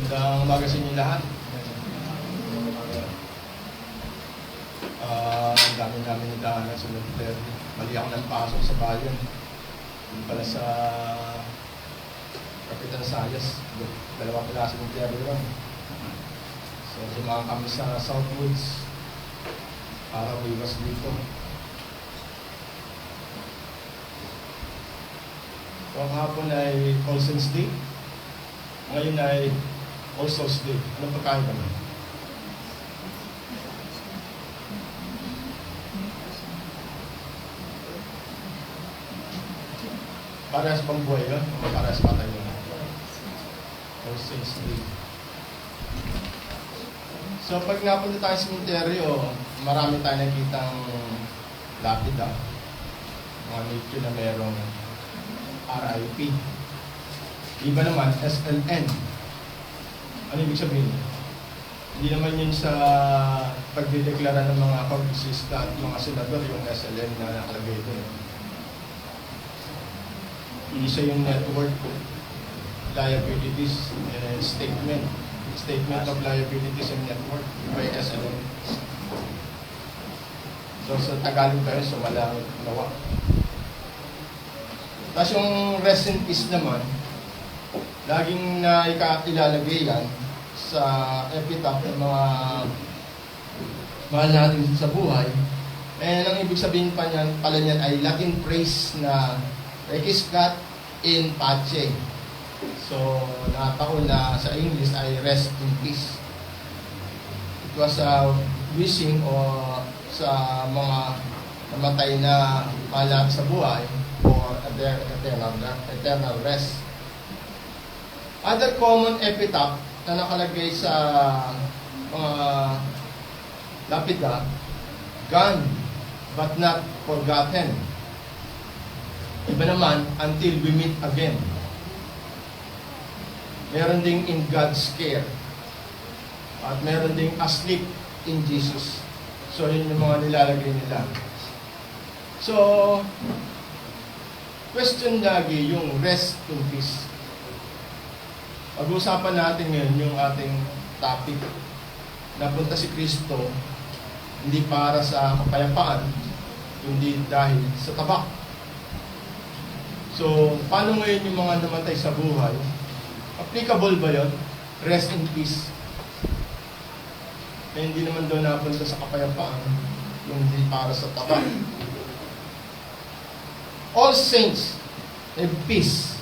Magandang umaga sa inyo lahat. Ang dami namin nagdaanan sa Luther. Mali ako ng pasok sa bayan. Yung pala sa Kapitan Sayas. Dalawang klase ng terror lang. So, sumama kami sa Southwoods para umiwas dito. So, ang hapon ay All Saints Day. Ngayon ay All Souls Day. Anong pagkain kami? Parehas pang buhay yun? O parehas patay yun? All Saints Day. So, pag napunta tayo sa cemeteryo, marami tayo nakitang lapida. Mga medyo na merong RIP. Iba naman, SLN. Ano ibig sabihin? Hindi naman yun sa pagdideklara ng mga kongresista at mga senador yung SLN na nakalagay doon. Isa yung network, liabilities, statement. Statement of liabilities and network, by SLN. So sa Tagalog tayo, so walang nawa. Tapos yung rest in peace naman, laging ilalagay yan sa epitaph ng mga mahal natin sa buhay. And ang ibig sabihin pa niyan, pala niyan ay Latin phrase na requiescat in pace. So, nakataon na sa English ay rest in peace. It was a wishing o sa mga namatay na mahal natin sa buhay for their eternal rest. Other common epitaph na nakalagay sa mga lapida, gone but not forgotten. Iba naman, until we meet again. Meron ding in God's care. At meron ding asleep in Jesus. So, yun yung mga nilalagay nila. So, question lagi yung rest in peace. Pag-uusapan natin ngayon yung ating topic. Napunta si Kristo hindi para sa kapayapaan, kundi dahil sa tabak. So, paano ngayon yung mga namatay sa buhay? Applicable ba yun? Rest in peace. Eh, hindi naman daw napunta sa kapayapaan, kundi para sa tabak. All saints have peace.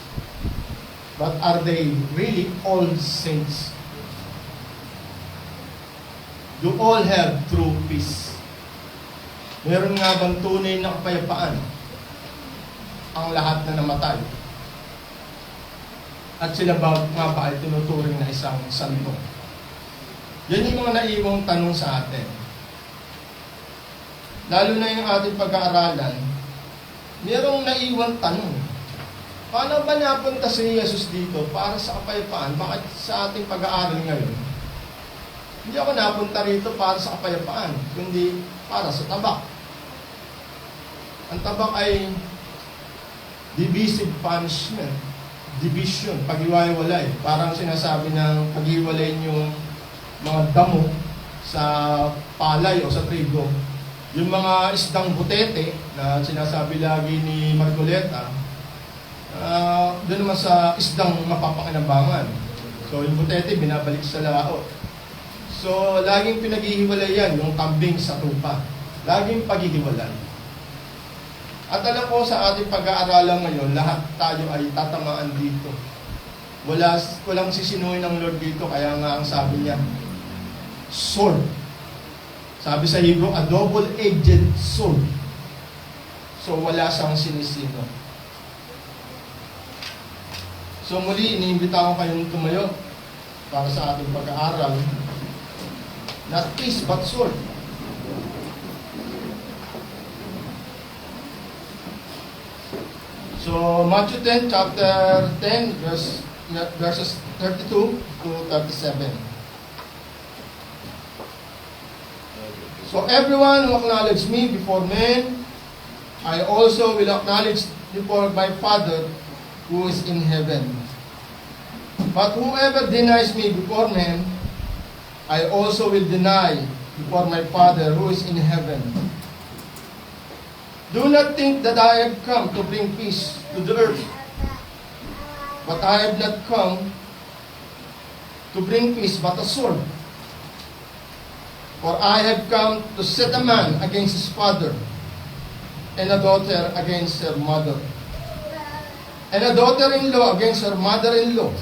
But are they really all saints? Do all have true peace? Meron nga bang tunay na kapayapaan ang lahat na namatay? At sila ba nga ba ay tinuturing na isang santo? Yan yung mga naiwang tanong sa atin. Lalo na yung ating pag-aaralan, merong naiwang tanong. Paano ba napunta si Jesus dito para sa kapayapaan? Bakit sa ating pag-aaral ngayon? Hindi ako napunta rito para sa kapayapaan, kundi para sa tabak. Ang tabak ay divisive punishment, division, pag-iwalay. Parang sinasabi ng pag-iwalayin yung mga damo sa palay o sa trigo. Yung mga isdang butete na sinasabi lagi ni Marcoleta, doon naman sa isdang mapapakinabangan. So, yung butete, binabalik sa lao. So, laging pinaghihiwalay yan, yung kambing sa tupa. Laging paghihiwalay. At alam ko sa ating pag-aaralan ngayon, lahat tayo ay tatamaan dito. Walang sisinuhin ng Lord dito, kaya nga ang sabi niya, sword. Sabi sa Hebrew, a double-edged sword. So, wala siyang sinisino. So muli, iniimbita ko kayong tumayo para sa ating pag-aaral. Not peace, but sword. So, Matthew 10, chapter 10, verses 32 to 37. So, everyone who acknowledges me before men, I also will acknowledge before my Father who is in heaven. But whoever denies me before men, I also will deny before my Father who is in heaven. Do not think that I have come to bring peace to the earth. But I have not come to bring peace but a sword. For I have come to set a man against his father, and a daughter against her mother, and a daughter-in-law against her mother-in-law.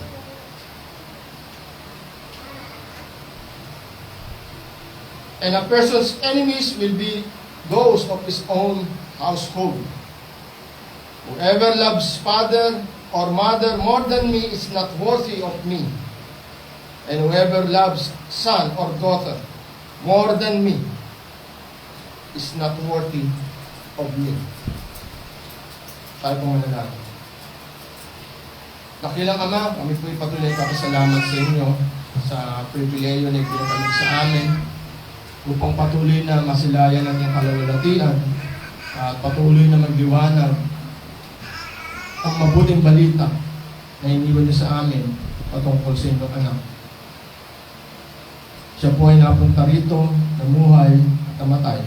And a person's enemies will be those of his own household. Whoever loves father or mother more than me is not worthy of me. And whoever loves son or daughter more than me is not worthy of me. Tayo po muna natin. Dakilang Ama, kami po'y patuloy kapasalamat sa inyo sa pribileyo na ibinagay sa amin upang patuloy na masilayan ang iyong kalawalatian at patuloy na magliwanag ang mabuting balita na iniwan niyo sa amin patungkol sa inyong anak. Siya po ay napunta rito, namuhay at namatay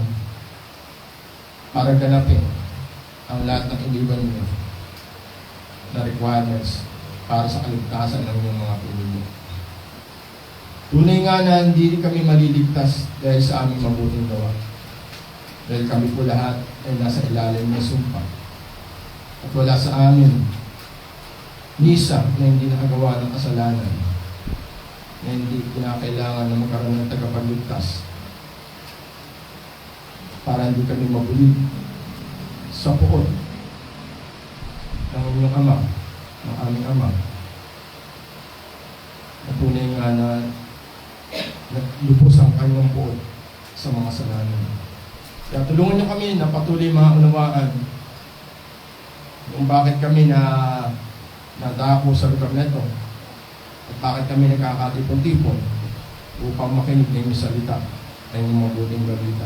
para ganapin ang lahat ng iniwan niyo na requirements para sa kaligtasan ng inyong mga pinili. Tunay nga na hindi kami maliligtas dahil sa aming mabuting gawa. Dahil kami po lahat ay nasa ilalim ng sumpa. At wala sa amin misa na hindi nakagawa ng kasalanan, na hindi kinakailangan na magkaroon ng tagapagligtas para hindi kami mabulig sa puot ng inyong Ama, ng aming Ama. At tunay nga na naglubos ang kanyang puot sa mga kasalanan. Kaya tulungan niyo kami na patuloy maunawaan kung bakit kami nadako sa lugar na ito at bakit kami nagkakatipon-tipon upang makinig ng inyong salita ng inyong mabuting balita.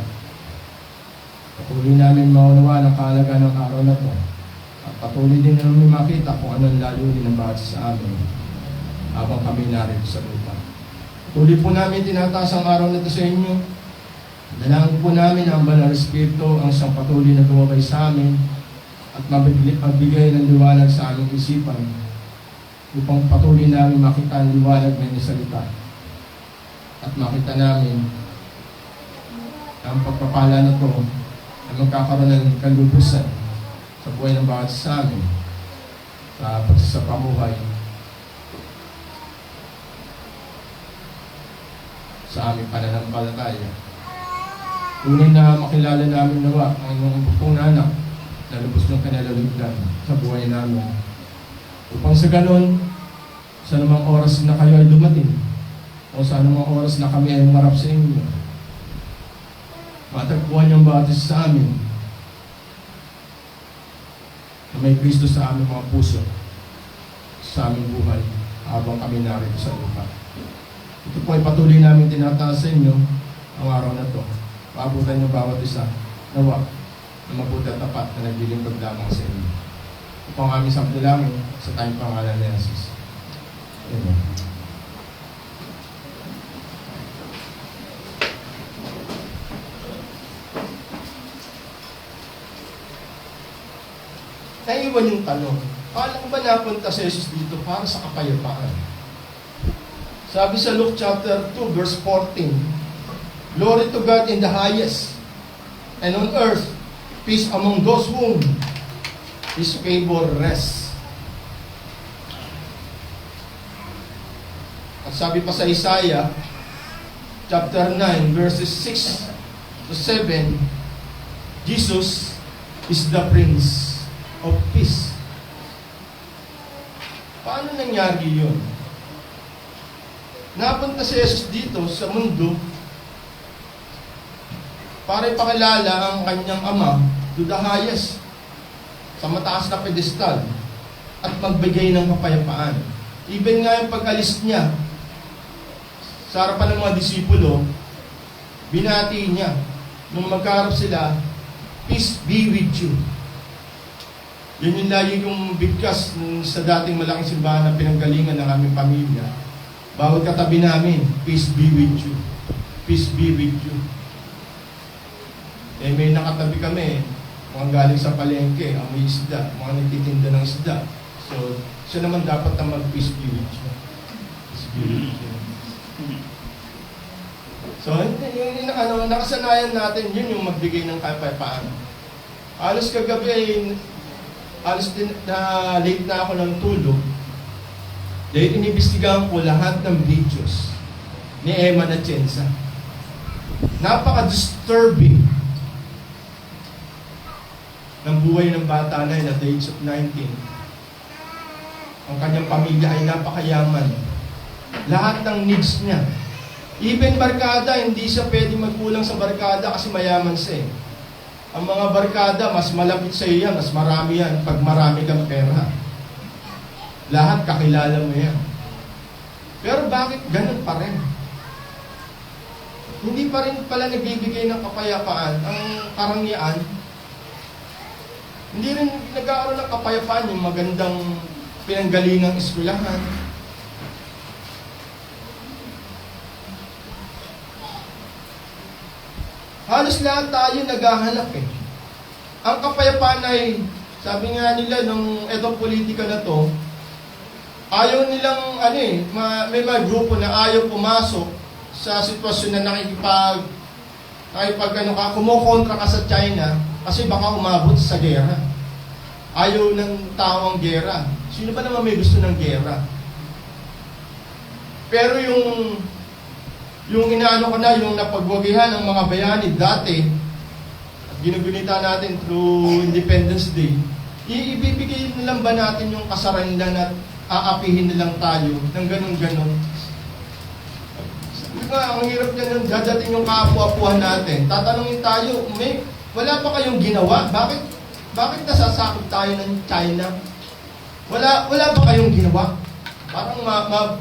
Patuloy namin maunawaan ang kahalagaan ng araw na ito at patuloy din namin makita kung anong layunin ng bawat sa amin habang kami narito sa lupa. Patuloy po namin tinataas ang araw na ito sa inyo. Dalangin po namin ang Banal na Espiritu ang siyang patuloy na gumabay sa amin at magbigay ng liwanag sa aming isipan upang patuloy namin makita ang liwanag ng inyong salita at makita namin ang pagpapala na ito ay magkakaroon ng kalubusan sa buhay ng bawat sa amin sa pagsasapamuhay sa aming pananampalataya. Tunay na makilala namin nawa ang inyong bukong anak na lubos ng kanilalugdan sa buhay namin. Upang sa ganon, sa namang oras na kayo ay dumating, o sa namang oras na kami ay umarap sa inyo, matagpuan niyong batis sa amin na may Kristo sa aming mga puso, sa aming buhay, habang kami narito sa lupa. Ito po ay patuloy namin tinataas sa inyo ang araw na ito. Paabutan niyo bawat isa, nawa, na mabuti at tapat na naglilingkod lamang sa inyo. Ito ang aming samdalamin sa tayong pangalan ni Jesus. Amen. Naiwan yung tanong, paano ba napunta si Jesus dito para sa kapayapaan? Sabi sa Luke chapter 2 verse 14, Glory to God in the highest, and on earth, peace among those whom His favor rests. At sabi pa sa Isaiah, chapter 9, verses 6 to 7, Jesus is the Prince of Peace. Paano nangyari yun? Napunta si Jesus dito sa mundo para ipakilala ang kanyang Ama to the highest, sa mataas na pedestal, at magbigay ng kapayapaan. Even nga yung pag-alis niya sa harapan ng mga disipulo, binati niya nung magkaharap sila, peace be with you. Yun yung lagi yung bigkas sa dating malaking simbahan na pinanggalingan ng aming pamilya. Bawat katabi namin, peace be with you. Peace be with you. Eh may nakatabi kami, mga galing sa palengke, amoy isda, mga nagtitinda ng isda. So, siya naman dapat na mag-peace be with you. Peace be with you. So, yung nakasanayan natin, yun yung magbigay ng kapayapaan. Alos kagabi ay din na late na ako ng tulog. Dahil inibistigahan ko lahat ng videos ni Emma Atienza. Napaka-disturbing ng buhay ng bata na yun at the age of 19. Ang kanyang pamilya ay napakayaman. Lahat ng needs niya. Even barkada, hindi siya pwede magkulang sa barkada kasi mayaman siya. Ang mga barkada, mas malapit sa iyo yan, mas marami yan pag marami kang pera. Lahat kakilala mo yan. Pero bakit ganun pa rin? Hindi pa rin pala nagbibigay ng kapayapaan ang karangyaan. Hindi rin nagkakaroon ng kapayapaan yung magandang pinanggalingang eskwelahan. Halos lahat tayo naghahanap eh. Ang kapayapaan ay, sabi nga nila nung etong politika na to, ayaw nilang, may mga grupo na ayaw pumasok sa sitwasyon na kumukontra ka sa China kasi baka umabot sa gera. Ayaw ng tawang gera. Sino ba naman may gusto ng gera? Pero yung yung napagwagihan ng mga bayani dati, at ginugunita natin through Independence Day, ibibigay nilang ba natin yung kasaranlan at aapihin nilang tayo ng ganun-ganun? Sabi nga, ang hirap niya nun, dadating yung kaapu-apuhan natin, tatanungin tayo, wala pa kayong ginawa? Bakit nasasakop tayo ng China? Wala pa kayong ginawa? Parang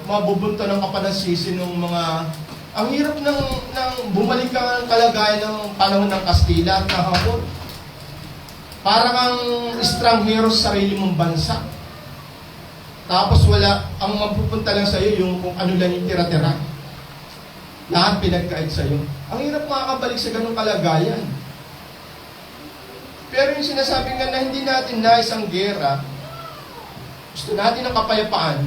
mabubunta ng kapanansisi ng mga... Ang hirap ng bumalik ang kalagayan ng panahon ng Kastila at Hapon. Parang ang estranghero sa sarili mong bansa. Tapos ang mapupunta lang sa'yo yung kung ano lang yung tira-tira. Lahat pinagkait sa'yo. Ang hirap makakabalik sa ganung kalagayan. Pero yung sinasabi nga na hindi natin nais ang gera, gusto natin ang kapayapaan,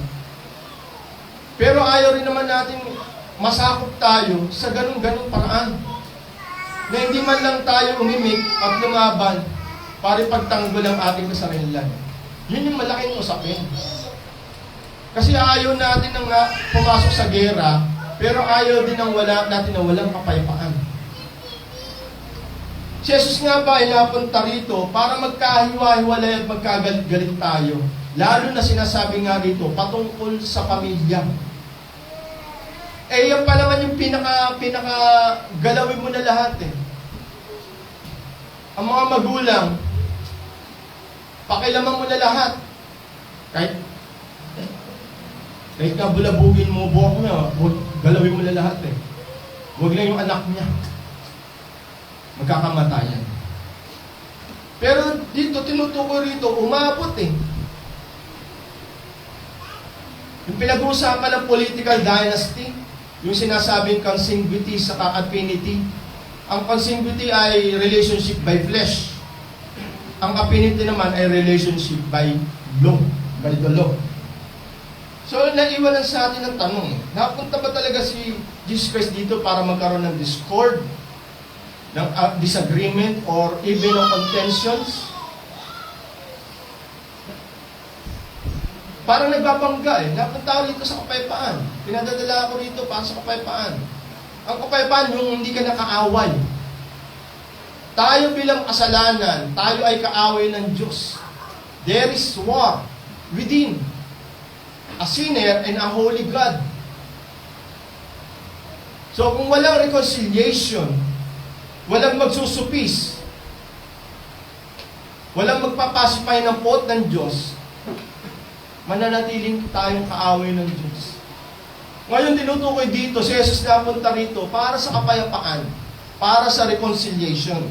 pero ayaw rin naman natin masakop tayo sa ganung-ganung paraan. Na hindi man lang tayo umimik at lumaban para ipagtanggol ang ating kasarilan. Yun yung malaking usapin. Kasi ayaw natin nang pumasok sa gera, pero ayaw din natin na walang kapayapaan. Si Jesus nga ba ay napunta rito para magkahiwa-hiwalay at magkagalit-galit tayo. Lalo na sinasabi nga rito, patungkol sa pamilya. Eh, yan pa naman yung galawin mo na lahat eh. Ang mga magulang, pakilaman mo na lahat. Kahit nga bulabugin mo buhok niya, galawin mo na lahat eh. Huwag lang yung anak niya. Magkakamatayan. Pero dito, tinutukoy rito, umabot eh. Yung pinag-uusapan ng political dynasty, yung sinasabing consanguinity sa affinity. Ang consanguinity ay relationship by flesh. Ang affinity naman ay relationship by law, by the law. So, naiwanan sa atin ang tanong, napunta ba talaga si Jesus Christ dito para magkaroon ng discord, ng disagreement, or even of contentions? Parang nagbabangga eh. Napunta ako rito sa kapayapaan. Pinadadala ako rito para sa kapayapaan. Ang kapayapaan yung hindi ka nakaaway. Tayo bilang kasalanan, tayo ay kaaway ng Diyos. There is war within a sinner and a holy God. So kung walang reconciliation, walang magsusupis, walang magpapasipay ng pot ng Diyos, mananatiling tayong kaaway ng Diyos. Ngayon tinutukoy dito, si Jesus napunta rito para sa kapayapaan, para sa reconciliation.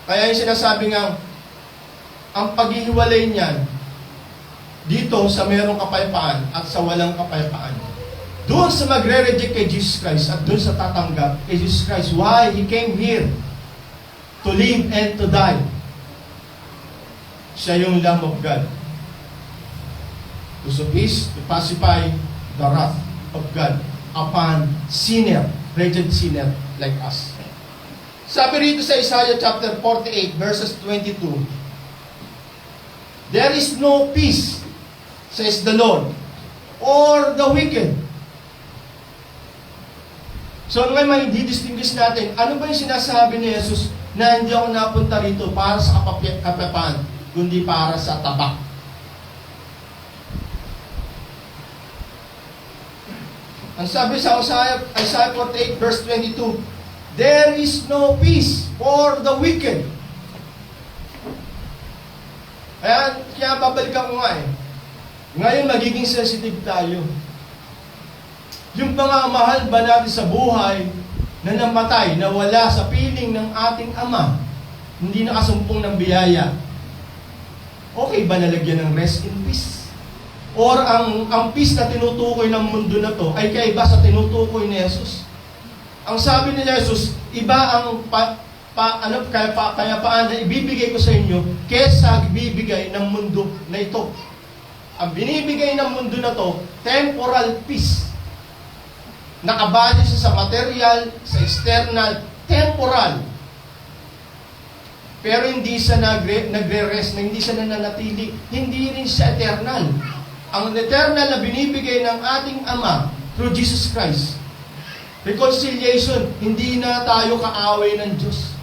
Kaya yung sinasabi nga, ang paghihiwalay niyan, dito sa mayroong kapayapaan at sa walang kapayapaan. Doon sa magre-reject kay Jesus Christ at doon sa tatanggap kay Jesus Christ. Why? He came here to live and to die. Siya yung Lamb of God. To suffice, to pacify the wrath of God upon sinner, wretched sinner like us. Sabi rito sa Isaiah chapter 48 verses 22, there is no peace, says the Lord, or the wicked. So ngayon may di-distinguish natin, ano ba yung sinasabi ni Jesus na hindi ako napunta rito para sa kapayapaan, kundi para sa tabak. Ang sabi sa Isaiah 48 verse 22, there is no peace for the wicked. Kaya babalikan ko nga Ngayon magiging sensitive tayo. Yung mga mahal ba natin sa buhay na namatay, na wala sa piling ng ating Ama, hindi nakasumpong ng biyaya, okay ba nalagyan ng rest in peace? Or ang peace na tinutukoy ng mundo na to ay kaiba sa tinutukoy ni Jesus? Ang sabi ni Jesus, iba ang kayapaan na ibibigay ko sa inyo kesa ibibigay ng mundo na ito. Ang binibigay ng mundo na to, temporal peace. Nakabase siya sa material, sa external, temporal. Pero hindi siya nagre-rest, hindi siya nananatili, hindi rin siya eternal. Ang eternal na binibigay ng ating Ama through Jesus Christ. Reconciliation, hindi na tayo kaaway ng Diyos.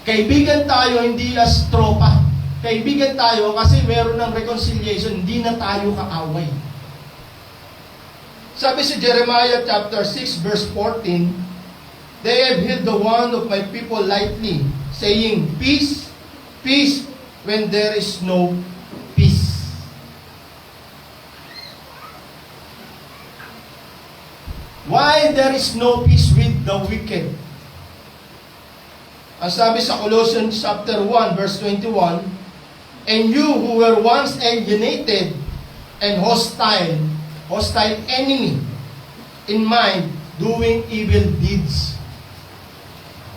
Kaibigan tayo, hindi as tropa. Kaibigan tayo kasi meron ng reconciliation, hindi na tayo kaaway. Sabi si Jeremiah chapter 6 verse 14, they have held the one of my people lightly, saying, peace, peace, when there is no peace. Why there is no peace with the wicked? Ang sabi sa Colossians chapter 1 verse 21, and you who were once alienated and hostile enemy in mind, doing evil deeds.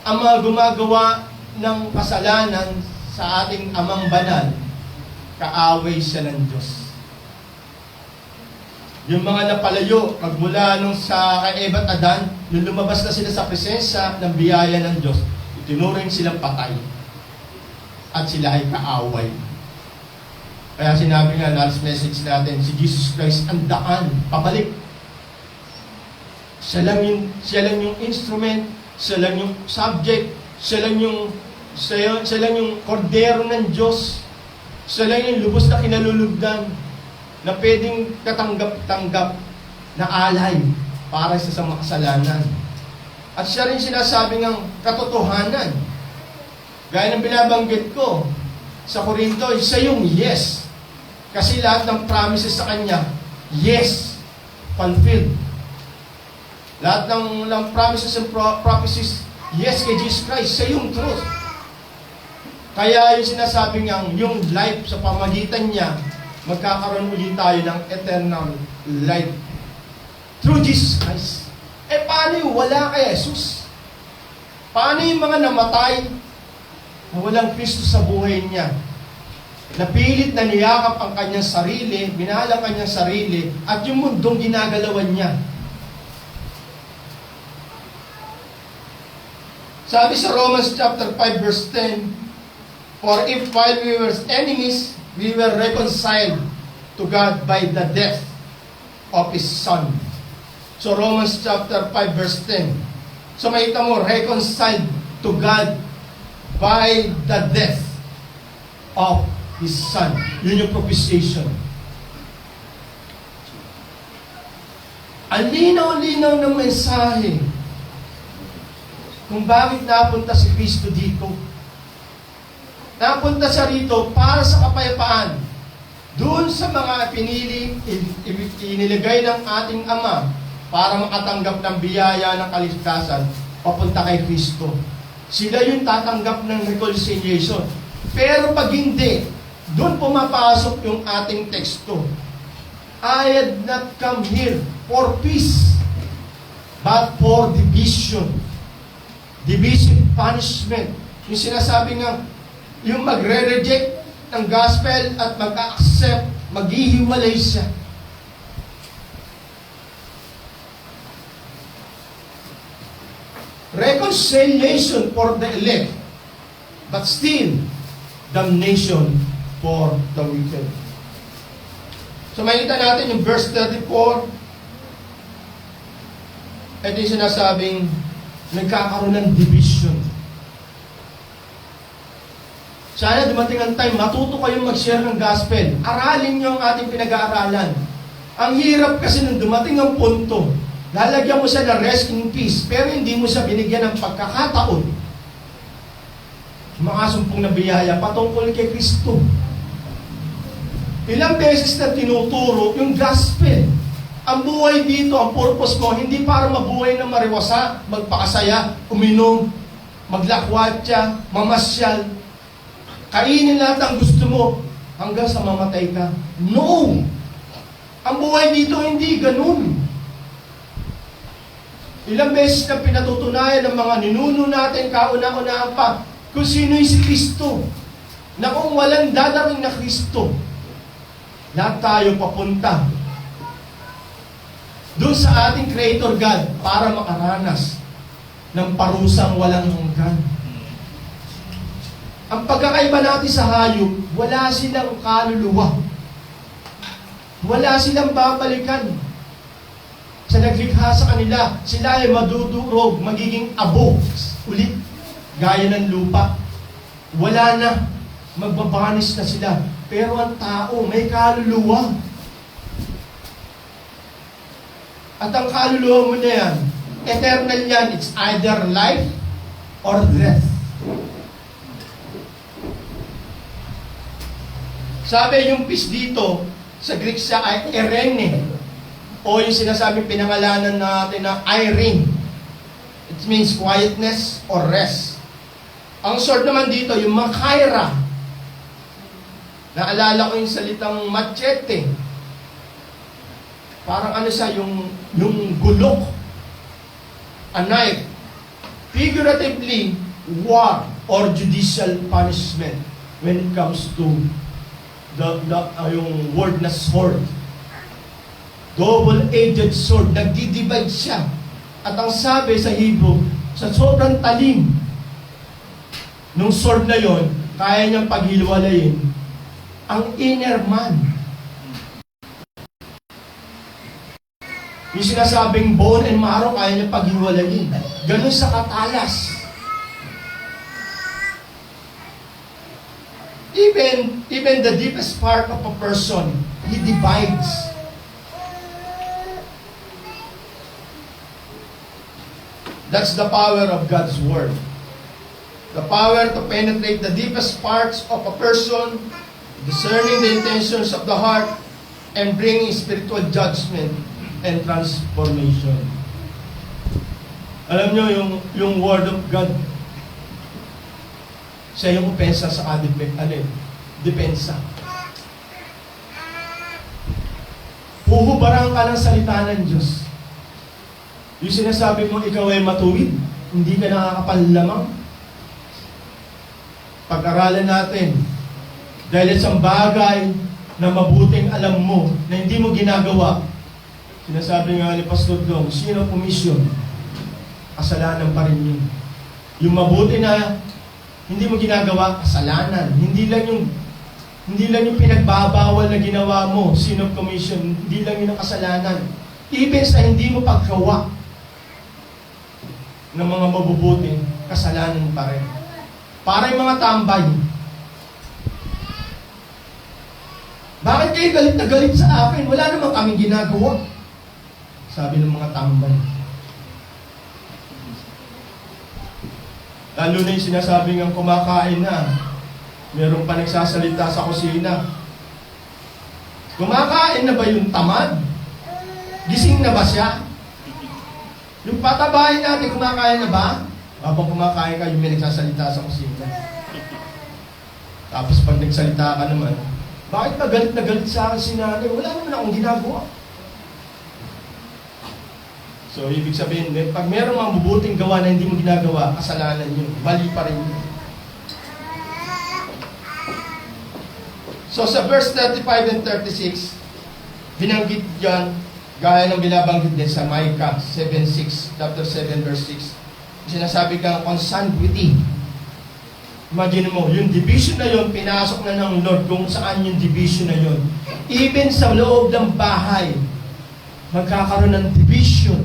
Ang mga gumagawa ng kasalanan sa ating Amang Banal, kaaway siya ng Diyos. Yung mga napalayo, magmula nung sa kay Eva at Adan, nung lumabas na sila sa presensya ng biyaya ng Diyos, itinuring silang patay. At sila ay kaaway. Kaya sinabi nga last message natin, si Jesus Christ ang daan, pabalik. Siya lang yung instrument, siya lang yung subject, siya lang yung kordero ng Diyos, siya lang yung lubos na kinalulugdan na pwedeng katanggap-tanggap na alay para sa makasalanan. At siya rin sinasabi ng katotohanan. Gaya ng binabanggit ko sa Korinto, siya yung yes. Kasi lahat ng promises sa Kanya, yes, fulfilled. Lahat ng promises and prophecies, yes kay Jesus Christ, siya yung truth. Kaya yung sinasabi niya, yung life sa pamagitan niya, magkakaroon ulit tayo ng eternal life. Through Jesus Christ. Paano yung wala kay Jesus? Paano yung mga namatay na walang Kristo sa buhay niya? Napilit na niyakap ang kanyang sarili, minahal ang kanyang sarili, at yung mundong ginagalawan niya. Sabi sa Romans chapter 5 verse 10, for if while we were enemies, we were reconciled to God by the death of His Son. So Romans chapter 5 verse 10. So makita mo, reconciled to God by the death of His Son. Yun yung propitiation. Ang linaw-linaw ng mensahe kung bakit napunta si Kristo dito. Napunta siya rito para sa kapayapaan. Doon sa mga pinili, inilagay ng ating Ama para makatanggap ng biyaya ng kaligtasan papunta kay Kristo. sila yung tatanggap ng reconciliation. Pero pag hindi, doon pumapasok yung ating teksto. I had not come here for peace, but for division. Divisive punishment. Yung sinasabi nga, yung magre-reject ng gospel at mag-accept, maghihiwalay siya. Reconciliation for the elect, but still, damnation for the wicked. So makita natin yung verse 34. Ito yung sinasabing nagkakaroon ng division. Sana dumating ang time, matuto kayong mag-share ng gospel. Aralin nyo ang ating pinag-aaralan. Ang hirap kasi nung dumating ang punto, lalagyan mo siya ng rest in peace, pero hindi mo siya binigyan ng pagkakataon. Mga sumpong na biyaya patungkol kay Kristo. Ilang beses na tinuturo yung gospel. Ang buhay dito, ang purpose mo, hindi para mabuhay na mariwasa, magpakasaya, uminom, maglakwatsa, mamasyal, kainin lahat ang gusto mo hanggang sa mamatay ka. No! Ang buhay dito hindi ganun. Ilang beses na pinatutunayan ng mga ninuno natin, kauna-unaan pa, kung sino'y si Kristo. Na kung walang dadating na Kristo, lahat tayo papunta doon sa ating Creator God para makaranas ng parusang walang hanggan. Ang pagkakaiba natin sa hayop, wala silang kaluluwa. Wala silang babalikan. Sa naglikha sa kanila, sila ay madudurog, magiging abo ulit, gaya ng lupa. Wala na, magbabanis na sila. Pero ang tao, may kaluluwa. At ang kaluluwa mo na yan, eternal yan, it's either life or death. Sabi yung peace dito, sa Greek siya ay erene, o yung sinasabing pinangalanan natin na irene. It means quietness or rest. Ang sword naman dito, yung makaira. Naalala ko yung salitang machete. Parang ano siya, yung gulok. A knife. Figuratively, war or judicial punishment when it comes to yung word na sword. Double-edged sword. Nagdi-divide siya. At ang sabi sa Hebrew, sa sobrang talim nung sword na yon, kaya niyang paghiwalayin ang inner man. Yung sinasabing bone and marrow, kaya niyang paghiwalayin. Ganun sa katalas. Even the deepest part of a person, he divides. That's the power of God's Word. The power to penetrate the deepest parts of a person, discerning the intentions of the heart, and bringing spiritual judgment and transformation. Alam nyo, yung Word of God, siya yung opensa sa depensa. Huhubarang ka ng salita ng Diyos. Yung sinasabi mo, ikaw ay matuwid, hindi ka nakakapanlamang. Pag-aralan natin, dahil isang bagay na mabuting alam mo, na hindi mo ginagawa, sinasabi nga ni Pastor Dong, sino komisyon? Kasalanan pa rin yun. Yung mabuti na hindi mo ginagawa, kasalanan. Hindi lang yung pinagbabawal na ginawa mo, sin of commission, hindi lang yun ang kasalanan. Even sa hindi mo paggawa ng mga mabubuti, kasalanan pa rin. Para yung mga tambay. Bakit kayo galit na galit sa akin? Wala naman kaming ginagawa. Sabi ng mga tambay. Lalo na yung sinasabi ng kumakain na, meron pa nagsasalita sa kusina. Kumakain na ba yung tamad? Gising na ba siya? Yung patabahin natin, kumakain na ba? Habang kumakain ka, yung may nagsasalita sa kusina. Tapos pag nagsalita ka naman, bakit ba galit na galit sa akin si nanay? Wala naman akong ginagawa. So, ibig sabihin, pag mayroong mga mabubuting gawa na hindi mo ginagawa, kasalanan yun. Mali pa rin yun. So, sa verse 35 and 36, binanggit yan, gaya ng binabanggit din sa Micah 7:6, chapter 7, verse 6. Sinasabi kang consanguinity. Imagine mo, yung division na yun, pinasok na ng Lord kung saan yung division na yun. Even sa loob ng bahay, magkakaroon ng division.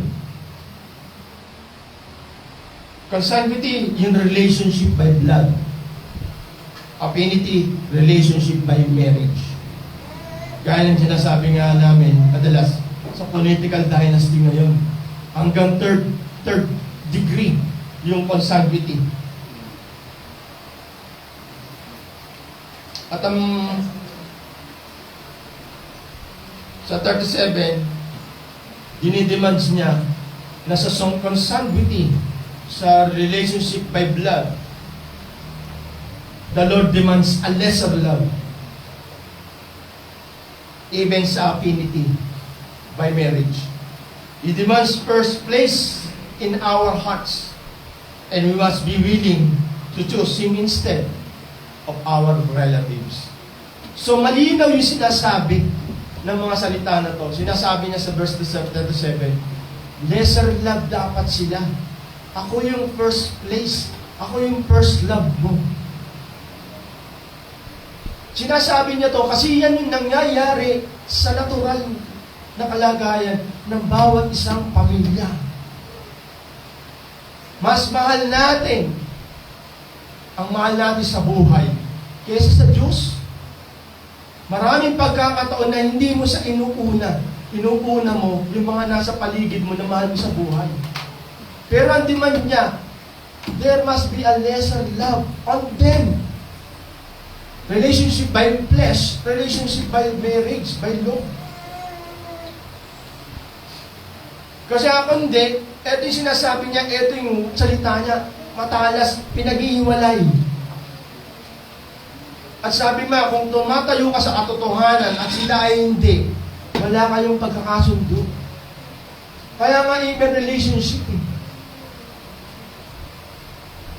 Consanguinity, yung relationship by blood. Affinity, relationship by marriage. Gaya ng sinasabi nga namin, madalas, sa political dynasty ngayon, hanggang third degree, yung consanguinity. At sa 37, dinidemands niya na sa consanguinity, sa relationship by blood, the Lord demands a lesser love. Even sa affinity by marriage. He demands first place in our hearts, and we must be willing to choose Him instead of our relatives. So malinaw yung sinasabi ng mga salita na to. Sinasabi niya sa verse 37, lesser love dapat sila. Ako yung first place. Ako yung first love mo. Sinasabi niya to kasi yan yung nangyayari sa natural na kalagayan ng bawat isang pamilya. Mas mahal natin ang mahal natin sa buhay kaysa sa Diyos. Maraming pagkakataon na hindi mo sa inuuna. Inuuna mo yung mga nasa paligid mo na mahal mo sa buhay. Pero ang demand niya, there must be a lesser love on them. Relationship by flesh, relationship by marriage, by law. Kasi ako hindi, ito yung sinasabi niya, ito yung salita niya, matalas, pinaghihiwalay. At sabi mo, kung tumatayo ka sa katotohanan at sila ay hindi, wala kayong pagkakasundo. Kaya nga even relationship,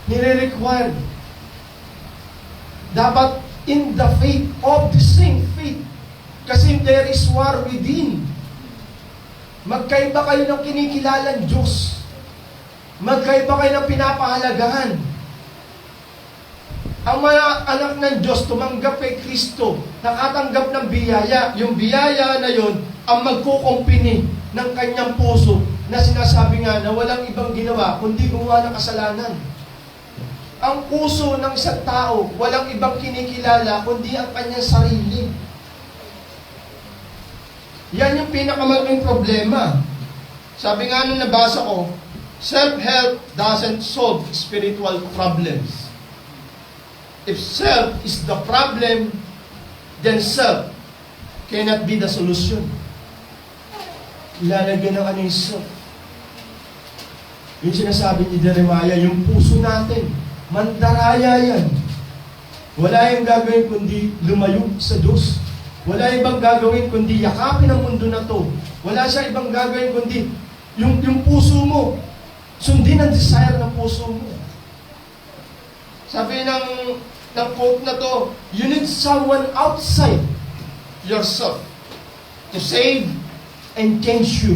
nire-require. Dapat in the faith of the same faith. Kasi there is war within. Magkaiba kayo ng kinikilalang Diyos. Magkaiba kayo ng pinapahalagahan. Ang mga anak ng Diyos tumanggap kay Kristo, nakatanggap ng biyaya. Yung biyaya na yon ang magkukumpini ng kanyang puso na sinasabi nga na walang ibang ginawa kundi gumawa ng kasalanan. Ang puso ng isang tao, walang ibang kinikilala kundi ang kanyang sarili. Yan yung pinakamalaking problema. Sabi nga nung nabasa ko, self-help doesn't solve spiritual problems. If self is the problem, then self cannot be the solution. Ilalagyan ng ano yung self. Yung sinasabi ni Jeremiah, yung puso natin, mandaraya yan. Wala yung gagawin kundi lumayo sa Diyos. Wala ibang gagawin kundi yakapin ang mundo na to. Wala siya ibang gagawin kundi yung puso mo. Sundin ang desire ng puso mo. Sabi ng quote na to, you need someone outside yourself to save and change you.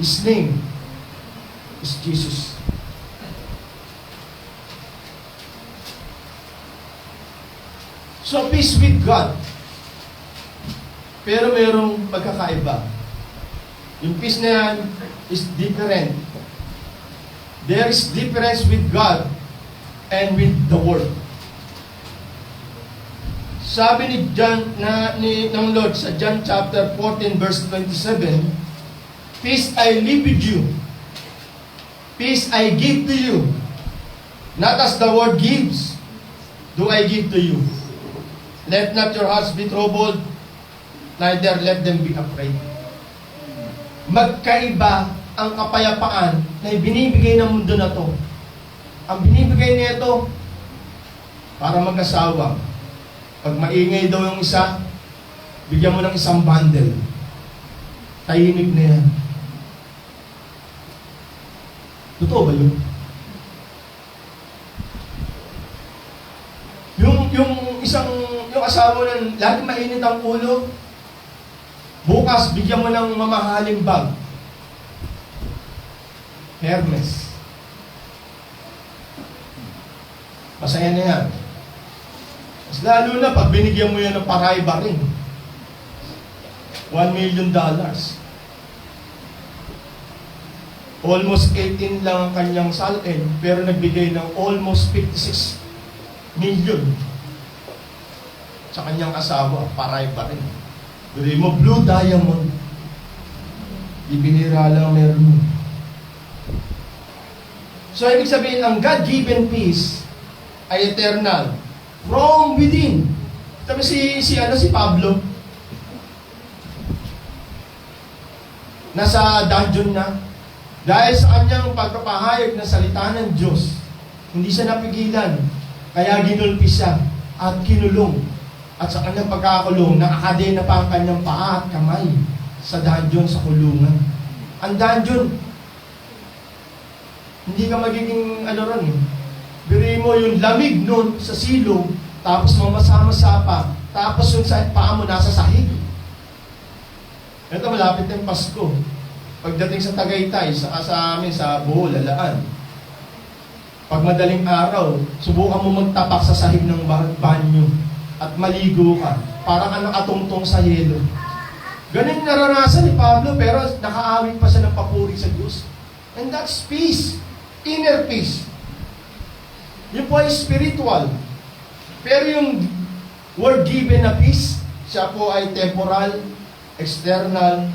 His name is Jesus. So, peace with God. Pero mayroong pagkakaiba. Yung peace na yan is different. There is difference with God and with the world. Sabi ni John ng Lord sa John chapter 14 verse 27, peace I leave with you. Peace I give to you. Not as the world gives, do I give to you. Let not your hearts be troubled, neither let them be afraid. Magkaiba ang kapayapaan na ibinibigay ng mundo na to. Ang binibigay nito para mag-asawa. Pag maingay daw yung isa, bigyan mo ng isang bundle. Tahimik na yan. Totoo ba yun? Yung asawa na lagi mainit ang ulo, bukas bigyan mo ng mamahaling bag. Hermes. Masaya na yan. Mas lalo na pag binigyan mo yan ng paraiba rin. $1 million. Almost 18 lang ang kanyang salin, pero nagbigay ng almost 56 million sa kanyang asawa, paraiba rin. Bili mo, blue diamond. Ibinira lang meron mo. So, ibig sabihin, ang God-given peace ay eternal. From within. Sabi si Pablo, nasa dungeon na. Dahil sa kanyang pagpapahayag ng salita ng Diyos, hindi siya napigilan. Kaya ginulpi siya at kinulong. At sa kanyang pagkakulong, nakakadena pa ang kanyang paa at kamay sa dungeon, sa kulungan. Ang dungeon, hindi ka magiging ron. Biri mo yung lamig nun sa silong, tapos mamasama-masa pa, tapos yung paa mo nasa sahig. Ito, malapit ng Pasko. Pagdating sa Tagaytay, sa amin, sa Bohol, Lalaan, pag madaling araw, subukan mo magtapak sa sahig ng banyo at maligo ka, para ka nakatungtong sa yelo. Ganun naranasan ni Pablo, pero nakaawit pa siya ng papuri sa Diyos. And that's peace. Inner peace. Yun po ay spiritual. Pero yung word given na peace, siya po ay temporal, external,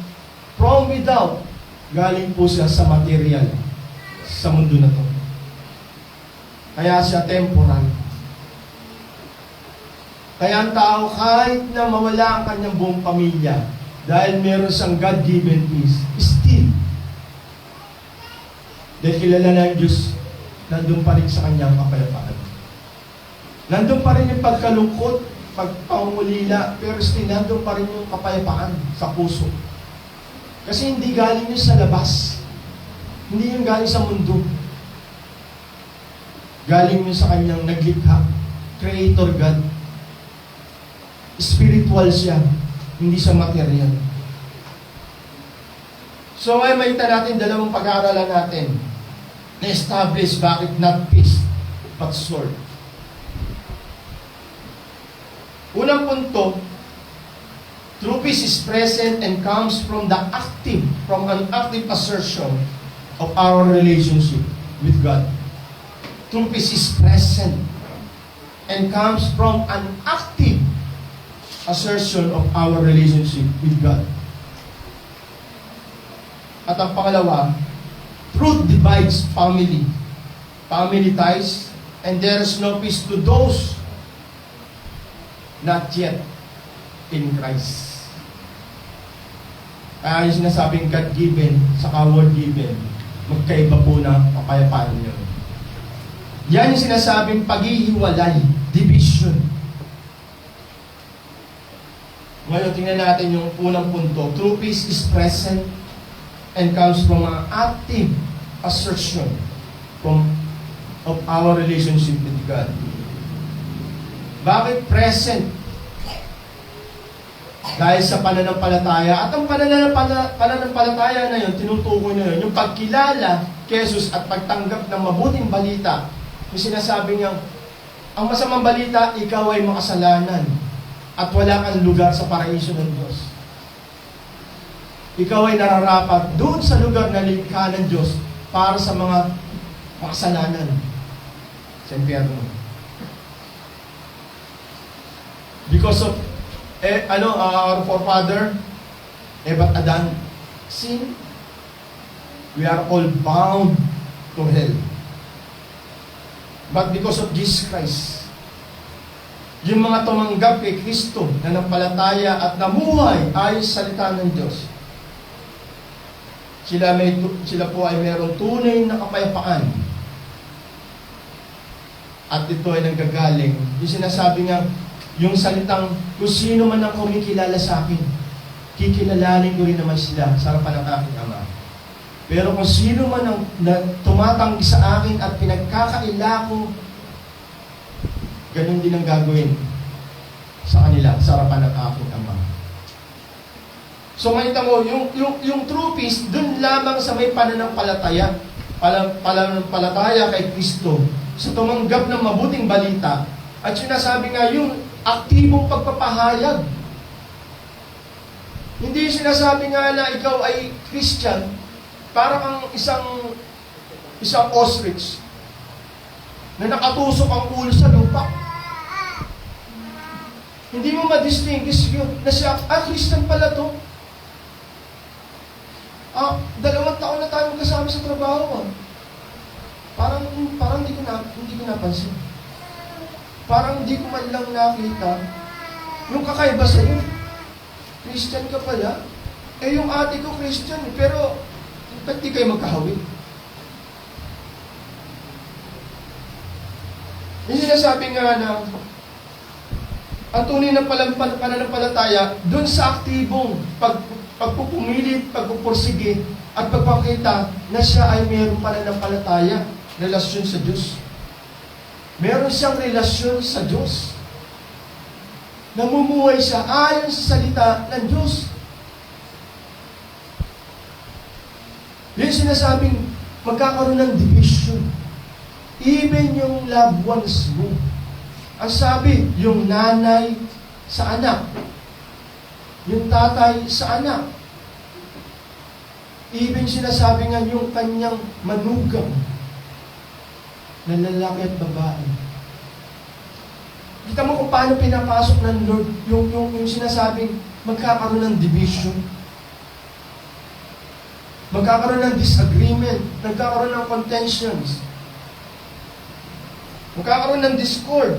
from without. Galing po siya sa material, sa mundo na to. Kaya siya temporal. Kaya ang tao, kahit na mawala ang kanyang buong pamilya, dahil meron siyang God-given peace, still, dahil kilala na ang Diyos, nandun pa rin sa kanyang kapayapaan. Nandun pa rin yung pagkalungkot, pagpangulila, pero still, nandun pa rin yung kapayapaan sa puso. Kasi hindi galing yun sa labas. Hindi yun galing sa mundo. Galing yun sa kanyang naglikha. Creator God. Spiritual siya. Hindi siya material. So ay makita natin dalawang pag-aaralan natin na establish bakit not peace but sword. Unang punto, true peace is present and comes from an active assertion of our relationship with God. True peace is present and comes from an active assertion of our relationship with God. At ang pangalawa, truth divides family ties, and there is no peace to those not yet in Christ. Kaya yung sinasabing God-given sa word-given, magkaiba po na kapayapaan nyo. Yan yung sinasabing paghihiwalay, division. Ngayon, tingnan natin yung unang punto. True peace is present and comes from an active assertion of our relationship with God. Bakit present? Dahil sa pananampalataya. At ang pananampalataya na yun, tinutukoy na yun, yung pagkilala kay Jesus at pagtanggap ng mabuting balita. Yung sinasabi niyang, ang masamang balita, ikaw ay makasalanan at wala kang lugar sa paraiso ng Diyos. Ikaw ay nararapat doon sa lugar na likha ng Diyos para sa mga makasalanan sa impyerno. Because of our forefather, Eva at Adan, sin, we are all bound to hell. But because of Jesus Christ, yung mga tumanggap kay Kristo na nampalataya at namuhay ayon sa salita ng Diyos, sila po ay mayroong tunay na kapayapaan. At ito ay nanggagaling. Yung sinasabi nga, yung salitang, kung sino man ang kumikilala sa akin, kikilalanin ko rin naman sila sa harapan ng aking Ama. Pero kung sino man ang tumatanggi sa akin at pinagkakaila ko, ganun din ang gagawin sa kanila, sa harapan ng aking Ama. So makita mo, yung true peace, dun lamang sa may pananampalataya, pananampalataya kay Kristo, sa tumanggap ng mabuting balita, at sinasabi nga yung aktibong pagpapahayag. Hindi sinasabi nga na ikaw ay Christian, parang ang isang ostrich na nakatusok ang ulo sa lupa. Hindi mo ma-distinguish yun na siya, Christian pala to. 2 taon na tayo kasama sa trabaho. Parang hindi ko napansin. Parang hindi ko man lang nakita yung kakaiba sa'yo. Christian ka pala. Yung ate ko Christian, pero ba't di kayo magkahawig? Yung sinasabi nga na ang tunay na pananampalataya dun sa aktibong pagpupumilit, pagpupursige, at pagpapakita na siya ay mayroong pananampalataya, relasyon sa Diyos. Meron siyang relasyon sa Diyos. Namumuhay siya ayon sa salita ng Diyos. Yung sinasabing magkakaroon ng division. Even yung loved ones mo. Ang sabi, yung nanay sa anak. Yung tatay sa anak. Even sinasabi nga yung kanyang manugang na lalaki at babae. Kita mo kung paano pinapasok ng Lord yung sinasabing magkakaroon ng division. Magkakaroon ng disagreement. Magkakaroon ng contentions. Magkakaroon ng discord.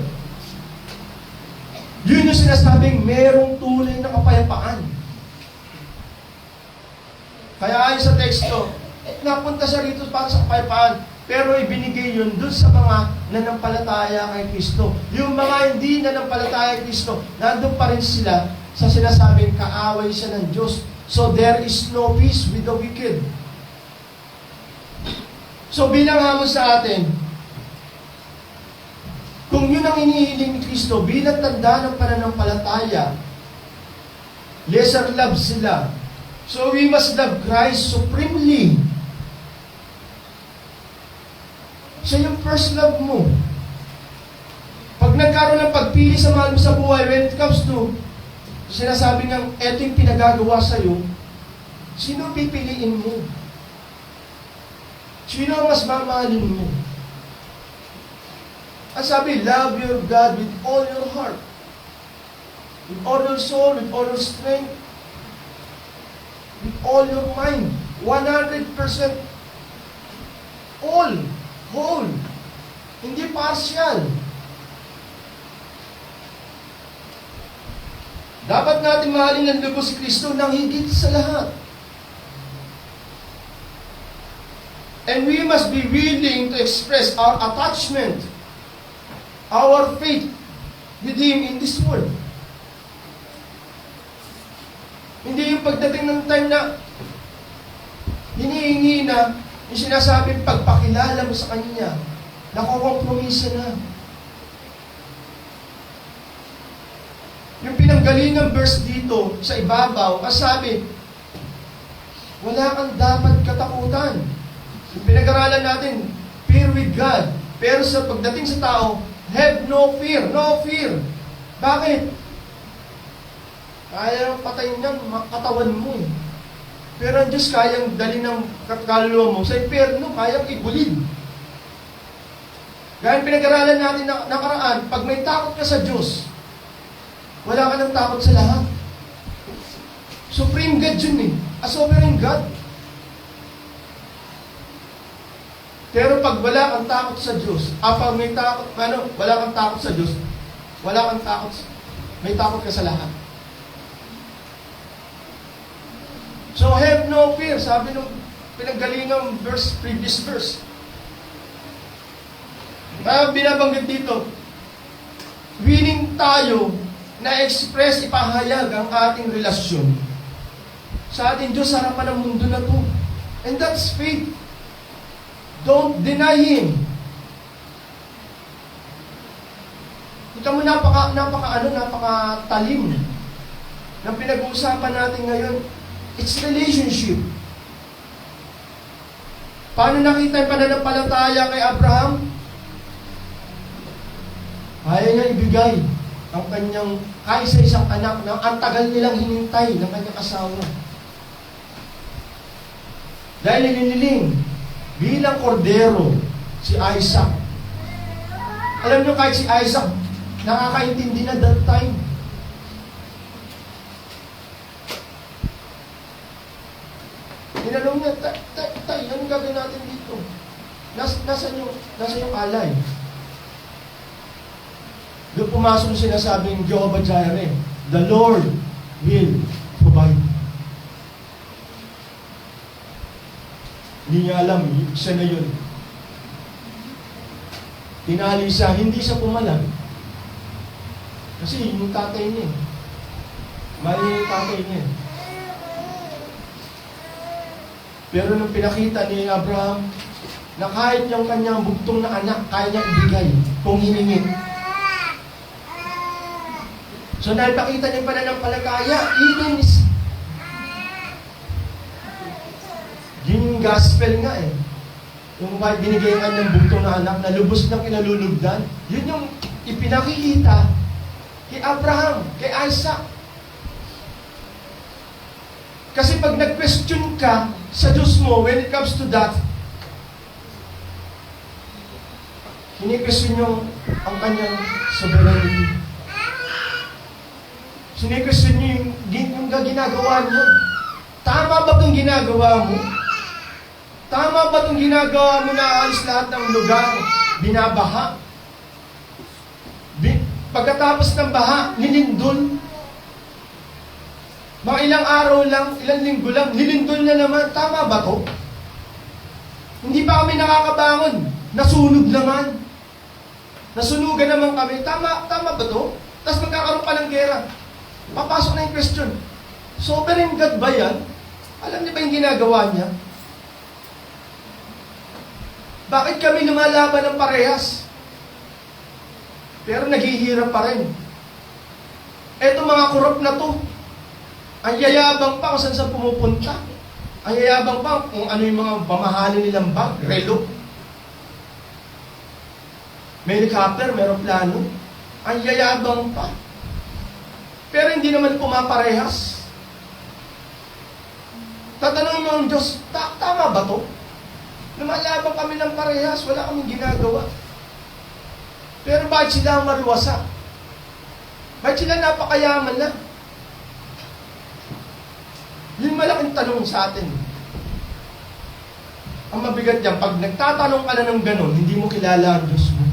Yun yung sinasabing merong tunay na kapayapaan. Kaya ayon sa teksto, napunta siya rito para sa kapayapaan, pero ibinigay yun dun sa mga nanampalataya kay Kristo. Yung mga hindi nanampalataya kay Kristo, nandun pa rin sila sa sinasabing kaaway siya ng Diyos. So there is no peace with the wicked. So bilang hamon sa atin, kung yun ang inihiling ni Kristo bilang tanda ng pananampalataya, lesser love sila. So we must love Christ supremely. Siya yung first love mo. Pag nagkaroon ng pagpili sa mahal mo sa buhay, when it comes to sinasabi ng eto yung pinagagawa sa'yo, sino pipiliin mo? Sino ang mas mamahalin mo? Ang sabi, love your God with all your heart, with all your soul, with all your strength, with all your mind, 100%, all, whole, hindi partial. Dapat natin mahalin ng lubos si Kristo nang higit sa lahat. And we must be willing to express our attachment, our faith with Him in this world. Hindi yung pagdating ng time na hinihingi na yung sinasabing pagpakilala mo sa Kanya, nakukompromisa na. Yung pinanggalingang verse dito sa ibabaw, kasabi, wala kang dapat katakutan. Yung pinag-aralan natin, fear with God. Pero sa pagdating sa tao, have no fear. No fear. Bakit? Kaya patayin niyan, katawan mo eh. Pero ang Diyos kayang dali ng kaluluwa mo sa impyerno, kayang ibulid. Gaya pinag-aralan natin nakaraan, pag may takot ka sa Diyos, wala ka ng takot sa lahat. Supreme God yun eh. A sovereign God. Pero pag wala kang takot sa Diyos, pag may takot, wala kang takot sa Diyos, wala kang takot, may takot ka sa lahat. So have no fear, sabi nung pinanggalingang previous verse. Kaya binabanggit dito, willing tayo na express, ipahayag ang ating relasyon sa ating Diyos sa harapan ng mundo na to. And that's faith. Don't deny Him. Kita mo, napaka-talim ng pinag-uusapan natin ngayon. It's relationship. Paano nakita yung pananampalataya kay Abraham? Kaya niya ibigay ang kanyang kaisa-isang anak na ang tagal nilang hinintay ng kanyang asawa. Dahil niliniling bilang kordero si Isaac. Alam niyo, kahit si Isaac nakakaintindi na that time. Tinanong niya, tay, anong gagawin natin dito? Nasaan yung alay? Doon pumasok yung sinasabing Jehovah Jireh, the Lord will provide. Hindi niya alam, siya na yun. Tinali siya, hindi siya pumalag. Kasi yung tatay niya, mali yung tatay niya. Pero nung pinakita ni Abraham na kahit yung kanyang bugtong na anak, kaya niya ibigay kung hiningin. So napakita niya pa na ng palagaya, even is yung gospel nga eh. Yung kahit binigay nga ng bugtong na anak na lubos ng kinalulugdan, yun yung ipinakikita kay Abraham, kay Isaac. Kasi pag nag-question ka sa Diyos mo, when it comes to that, kini-question yung ang kanyang sovereignty. Sini-question niyo yung ginagawa niyo. Tama ba itong ginagawa mo? Tama ba itong ginagawa mo na aalis lahat ng lugar, binabaha? Pagkatapos ng baha, nilindol. Mga ilang araw lang, ilang linggo lang, nilindol na naman. Tama ba to? Hindi pa kami nakakabangon. Nasunog naman. Nasunugan naman kami. Tama ba to? Tapos magkakaroon pa ng gera. Papasok na yung question. Sovereign God ba yan? Alam niyo ba yung ginagawa niya? Bakit kami lumalaban ng parehas? Pero naghihirap pa rin. Eto mga korap na to, ang yayabang pa kung saan pumupunta. Ang yayabang pa kung ano yung mga pamahalin nilang bag, relo. May helicopter, mayroong plano. Ang yayabang pa. Pero hindi naman pumaparehas. Tatanungin mo ang Diyos, tama ba to? Lumalabang kami ng parehas, wala kaming ginagawa. Pero bakit sila ang maluwasa? Bakit sila napakayaman na? Yung malaking tanong sa atin. Ang mabigat yan, pag nagtatanong ka na ng ganon, hindi mo kilala ang Diyos mo.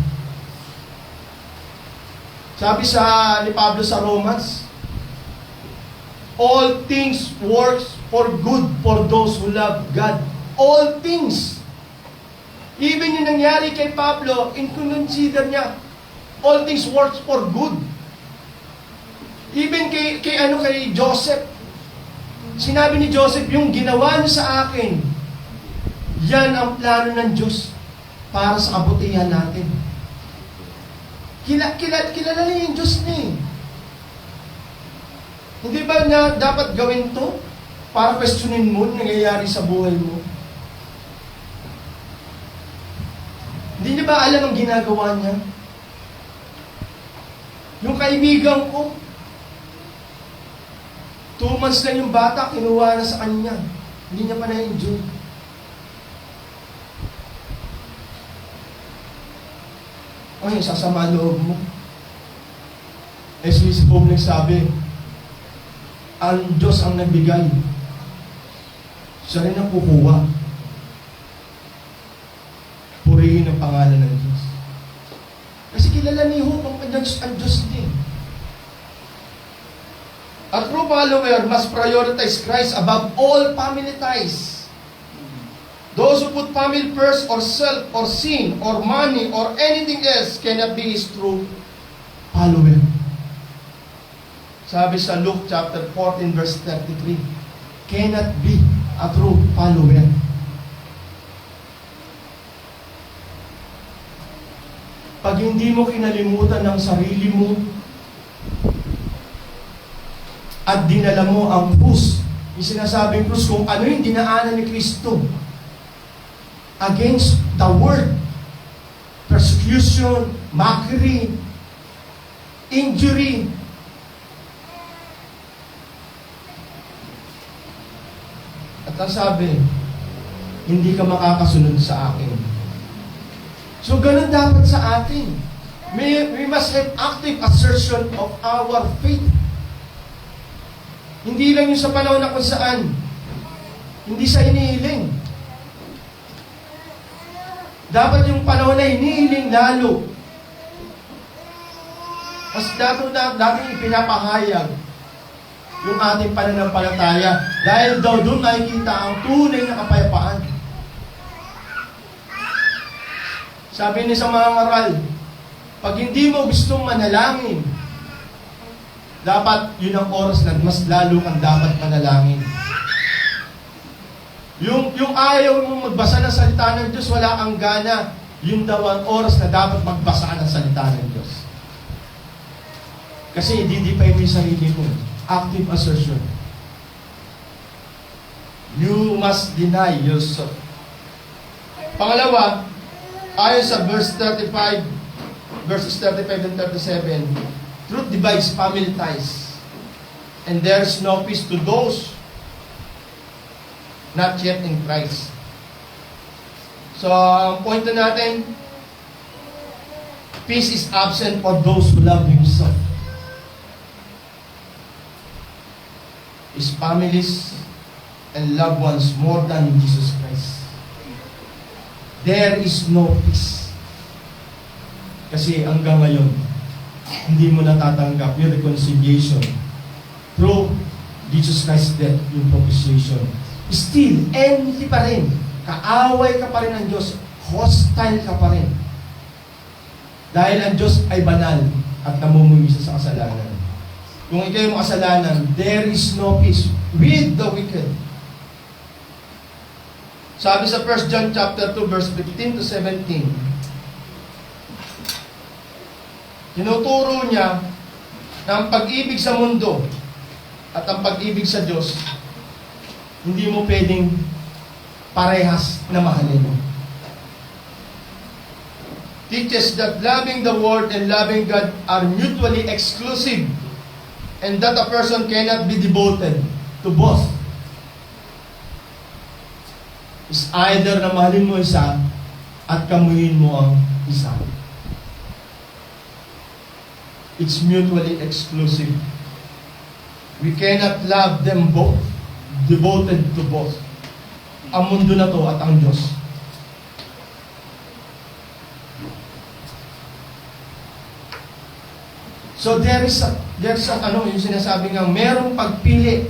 Sabi ni Pablo sa Romans, all things works for good for those who love God. All things. Even yung nangyari kay Pablo, in-consider niya, all things works for good. Even kay Joseph, sinabi ni Joseph, yung ginawa niyo sa akin, yan ang plano ng Diyos para sa kabutihan natin. Kilala niya yung Diyos niya eh. Hindi ba na dapat gawin to para questionin mo yung nangyayari sa buhay mo? Hindi niya ba alam ang ginagawa niya? Yung kaibigan ko, 2 months lang yung bata, kinuha na sa kanya. Hindi niya pa na-enjoy. Ay, sasama loob mo. Si Bob nagsabi, ang Diyos ang nagbigay. Siya rin ang kukuha. Purihin ang pangalan ng Diyos. Kasi kilala ni Job ang Diyos din. A true follower must prioritize Christ above all family ties. Those who put family first or self or sin or money or anything else cannot be his true follower. Sabi sa Luke chapter 14 verse 33, cannot be a true follower. Pag hindi mo kinalimutan ng sarili mo at dinala mo ang krus, yung sinasabing krus kung ano yung dinaanan ni Kristo against the world, persecution, mockery, injury, at ang sabi, hindi ka makakasunod sa akin. So, ganun dapat sa atin. We must have active assertion of our faith. Hindi lang yung sa panahon na kung saan. Hindi sa inihiling. Dapat yung panahon na inihiling lalo. Mas dating ipinapahayag yung ating pananampalataya. Dahil daw doon nakikita ang tunay na kapayapaan. Sabi ni sa mga ngaral, pag hindi mo gustong manalangin, dapat yun ang oras na mas lalo kang dapat manalangin. Yung ayaw mong magbasa ng salita ng Diyos, wala kang gana, yun daw ang oras na dapat magbasa ng salita ng Diyos. Kasi ididipay mo yung sarili mo. Active assertion. You must deny yourself. Pangalawa, ayon sa verses 35 and 37, truth divides family ties, and there is no peace to those not yet in Christ. So, ang point na natin, peace is absent for those who love Himself. His families and loved ones more than Jesus Christ. There is no peace. Kasi hanggang ngayon, hindi mo natatanggap yung reconciliation through Jesus Christ's death, yung propitiation. Still, enmity pa rin. Kaaway ka pa rin ng Diyos. Hostile ka pa rin. Dahil ang Diyos ay banal at namumumisa sa kasalanan. Kung ikaw yung kasalanan, there is no peace with the wicked. Sabi sa 1 John chapter 2 verse 15 to 17, tinuturo niya na ang pag-ibig sa mundo at ang pag-ibig sa Diyos, hindi mo pwedeng parehas na mahalin mo. Teaches that loving the world and loving God are mutually exclusive and that a person cannot be devoted to both. Is either na mahalin mo isa at kamuhin mo ang isa. It's mutually exclusive. We cannot love them both, devoted to both. Ang mundo na to at ang Diyos. So there's yung sinasabi nga, merong pagpili.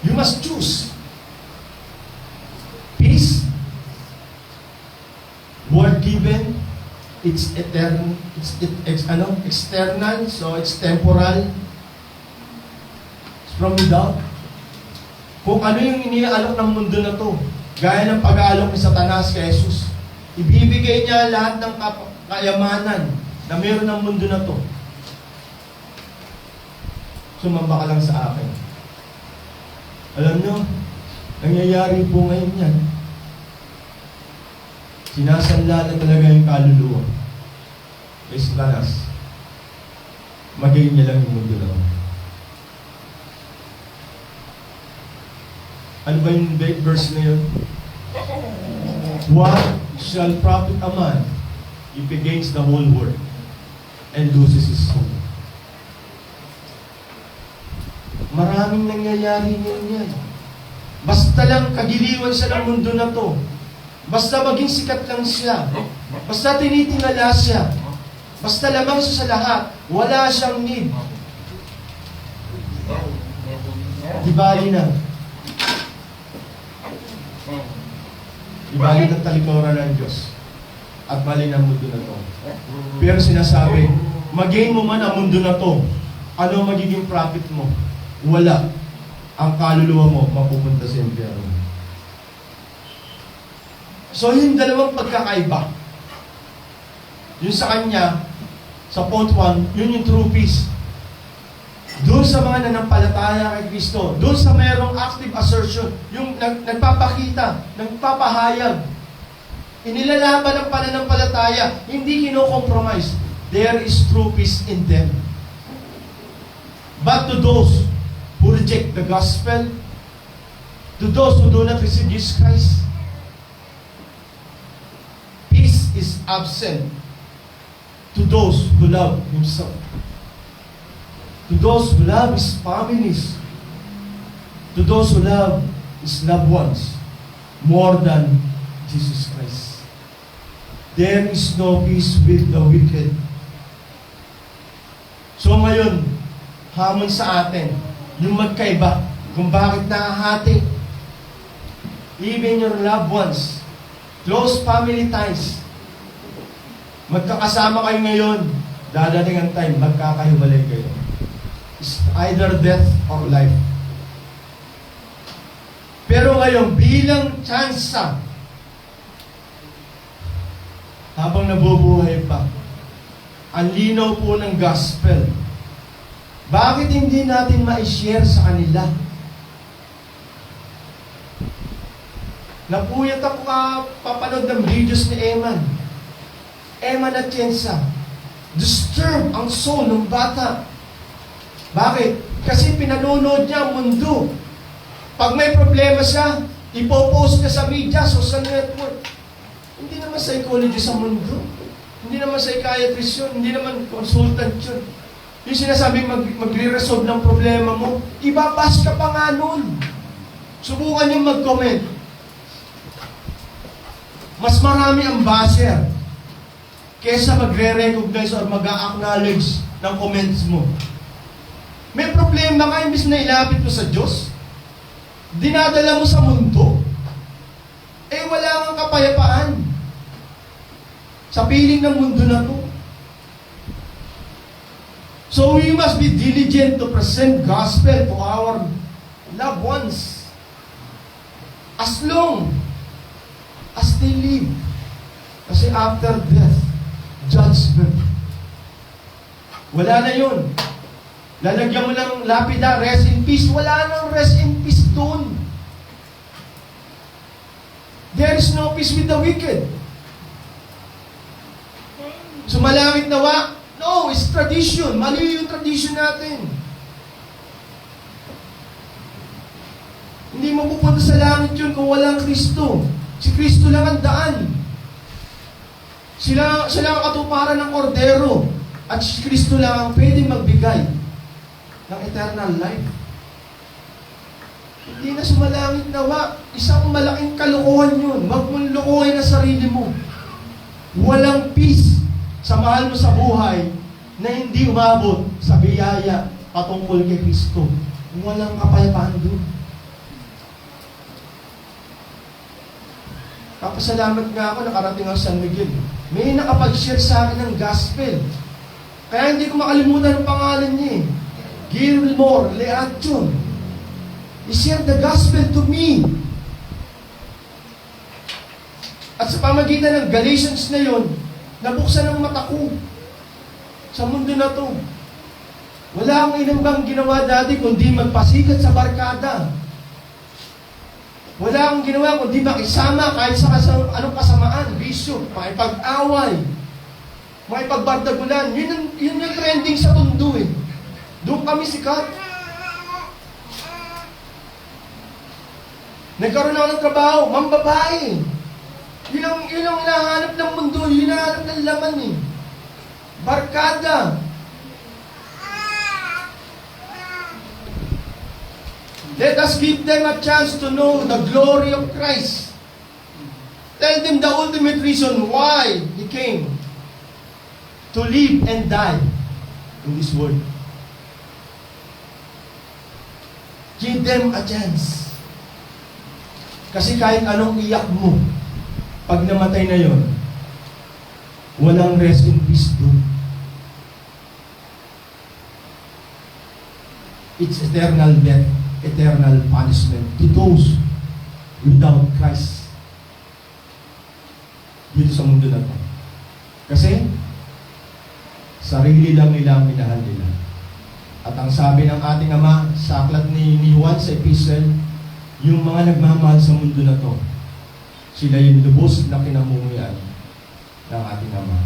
You must choose peace, word given, it's eternal, external, so it's temporal, it's from without. Kung ano yung iniaalok ng mundo na to, gaya ng pag-aalok ni Satanas kay Jesus, ibibigay niya lahat ng kayamanan na meron ng mundo na to. Sumamba ka lang sa akin. Alam nyo, nangyayari po ngayon yan. Sinasanla na talaga yung kaluluwa. Kay Satanas. Magayin niya lang yung mundo lang. Ano ba yung verse na yun? What shall profit a man if he gains the whole world and loses his soul? Maraming nangyayari ngayon yan. Basta lang kagiliwan siya ng mundo na to. Basta maging sikat lang siya. Basta tinitingala siya. Basta lamang siya sa lahat. Wala siyang need. Di bali na. Ibalik ang talikuran ng Diyos at mali ng mundo na to. Pero sinasabi, mag-gain mo man ang mundo na to, ano magiging profit mo? Wala. Ang kaluluwa mo mapupunta sa impyerno. So yung dalawang pagkakaiba, yung sa kanya, sa point 1, yun yung true peace. Doon sa mga nanampalataya kay Kristo, doon sa mayroong active assertion, yung nagpapakita, nagpapahayag, inilalaban ng pananampalataya, hindi kino-compromise. There is true peace in them. But to those who reject the gospel, to those who do not receive Jesus Christ, peace is absent to those who love Himself. To those who love His families. To those who love His loved ones more than Jesus Christ. There is no peace with the wicked. So ngayon, hamon sa atin, yung magkaiba, kung bakit nakahati. Even your loved ones, close family ties, magkakasama kayo ngayon, dadating ang time, magkakahiwalay kayo. It's either death or life. Pero ngayon, bilang tsansa, habang nabubuhay pa, ang linaw po ng gospel, bakit hindi natin ma-share sa kanila? Napuyat ako papanood ng videos ni Eman Atienza. Disturb ang soul ng bata. Bakit? Kasi pinanonood niya ang mundo. Pag may problema siya, ipopost niya sa media, social network. Hindi naman psychology sa mundo. Hindi naman psychiatrist yun. Hindi naman consultant yun. Yung sinasabing magre-resolve ng problema mo, ibabas ka pa nga nun. Subukan yung mag-comment. Mas marami ang baser kesa magre-recognize or mag-acknowledge ng comments mo. May problema ka, imbis na ilapit mo sa Diyos, dinadala mo sa mundo, wala kang kapayapaan sa piling ng mundo na to. So we must be diligent to present gospel to our loved ones as long as they live. Kasi after death, judgment. Wala na yun. Lalagyan mo ng lapida, rest in peace. Wala nang rest in peace doon. There is no peace with the wicked. Sumalangit nawa? No, it's tradition. Mali yung tradition natin. Hindi mo pupunta sa langit yun kung walang Kristo. Si Kristo lang ang daan. Sila ang katuparan ng kordero. At si Kristo lang ang pwedeng magbigay ng eternal life. Hindi na sumalangit nawa. Isang malaking kalokohan yun. Huwag mong lokohin ang sarili mo. Walang peace sa mahal mo sa buhay na hindi umabot sa biyaya patungkol kay Kristo. Walang kapayapaan doon. Kapasalamat nga ako, nakarating ako sa San Miguel. May nakapag-share sa akin ng gospel. Kaya hindi ko makalimutan ang pangalan niya eh. Gilmore Leachon. He shared the gospel to me. At sa pamagitan ng Galatians na yon, nabuksan ang mata ko sa mundo na to. Wala akong inambang ginawa dati kundi magpasikat sa barkada. Wala akong ginawa kundi makisama kahit sa anong kasamaan, bisyo, makipag-away, makipagbardagulan. Yun yung trending sa mundo eh. Doon kami sikat. Nagkaroon ako ng trabaho, mambabae. Yun ang hinahanap ng mundo, yun ang hinahanap ng laman eh. Barkada. Let us give them a chance to know the glory of Christ. Tell them the ultimate reason why He came. To live and die in this world. Give them a chance. Kasi kahit anong iyak mo, pag namatay na yon, walang rest in peace doon. It's eternal death, eternal punishment to those without Christ dito sa mundo na to. Kasi, sarili lang nila ang minahal nila. At ang sabi ng ating Ama sa aklat ni Juan sa Epistle, yung mga nagmamahal sa mundo na to, sila yung lubos na kinamumuyan ng ating Ama.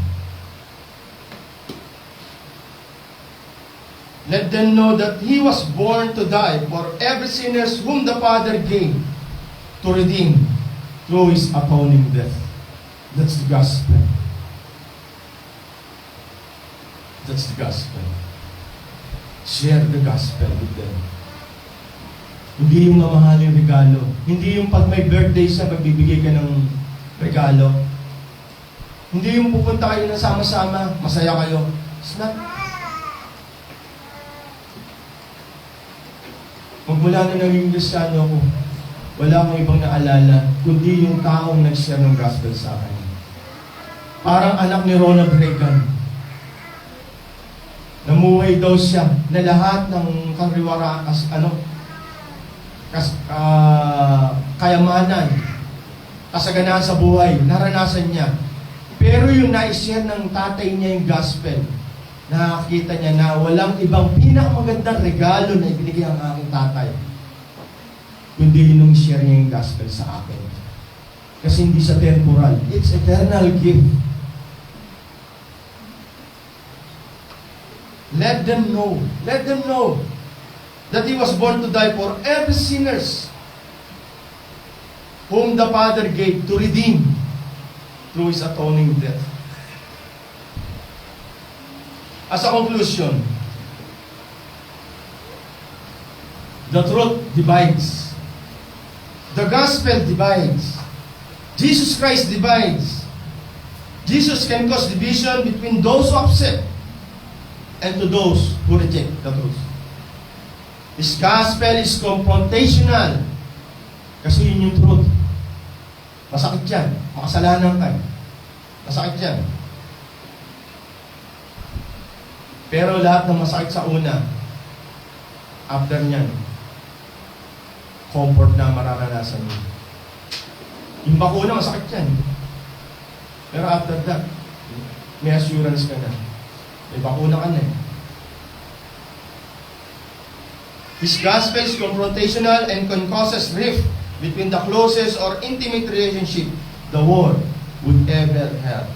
Let them know that He was born to die for every sinners whom the Father gave to redeem through His atoning death. That's the gospel. That's the gospel. Share the gospel with them. Hindi yung mamahaling regalo. Hindi yung pag may birthday siya, magbibigay ka ng regalo. Hindi yung pupunta kayo na sama-sama, masaya kayo. It's not. Magmula na naging Kristiyano ako, wala akong ibang naalala, kundi yung taong nag-share ng gospel sa akin. Parang anak ni Ronald Reagan. Namuhay daw siya na lahat ng kayamanan, kasaganahan sa buhay, naranasan niya. Pero yung na-share ng tatay niya yung gospel, nakakita niya na walang ibang pinakamagandang regalo na ibinigay ang aking tatay, kundi nung share niya yung gospel sa akin. Kasi hindi sa temporal, it's eternal gift. Let them know that He was born to die for every sinners whom the Father gave to redeem through His atoning death. As a conclusion, the truth divides. The gospel divides. Jesus Christ divides. Jesus can cause division between those who accept and to those who reject the truth. His gospel is confrontational. Kasi yun yung truth. Masakit yan. Makasalanan ka. Masakit yan. Pero lahat ng masakit sa una, after nyan, comfort na mararanasan mo. Yung bakuna, masakit yan. Pero after that, may assurance ka na. May bakuna ka na eh. His gospel is confrontational and can causes rift between the closest or intimate relationship the world would ever have.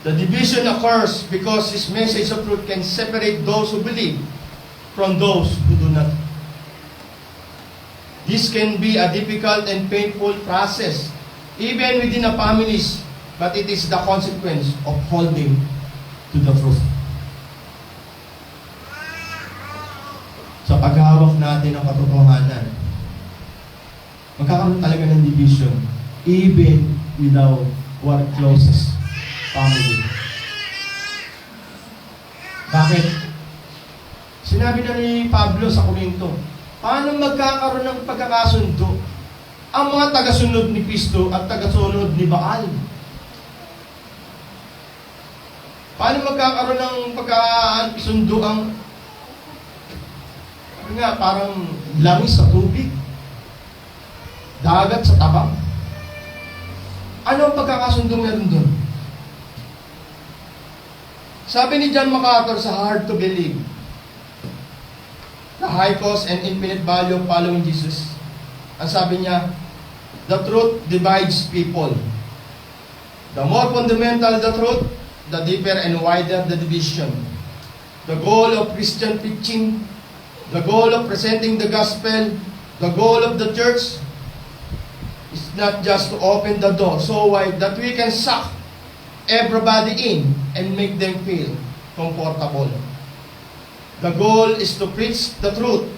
The division occurs because His message of truth can separate those who believe from those who do not. This can be a difficult and painful process, even within a families, but it is the consequence of holding to the truth. Sa paghawak natin ng katotohanan, magkakaroon talaga ng division, even with our closest family. Bakit? Sinabi na ni Pablo sa Korinto, paano magkakaroon ng pagkakasundo ang mga tagasunod ni Kristo at tagasunod ni Baal? Paano magkakaroon ng pagkakasundo ang parang langis sa tubig, dagat sa tabang? Ano ang pagkakasundo meron doon? Sabi ni John MacArthur sa Hard to Believe, The High Cost and Infinite Value of Following Jesus, ang sabi niya, the truth divides people. The more fundamental the truth, the deeper and wider the division. The goal of Christian preaching, the goal of presenting the gospel, the goal of the church is not just to open the door so wide that we can suck everybody in and make them feel comfortable. The goal is to preach the truth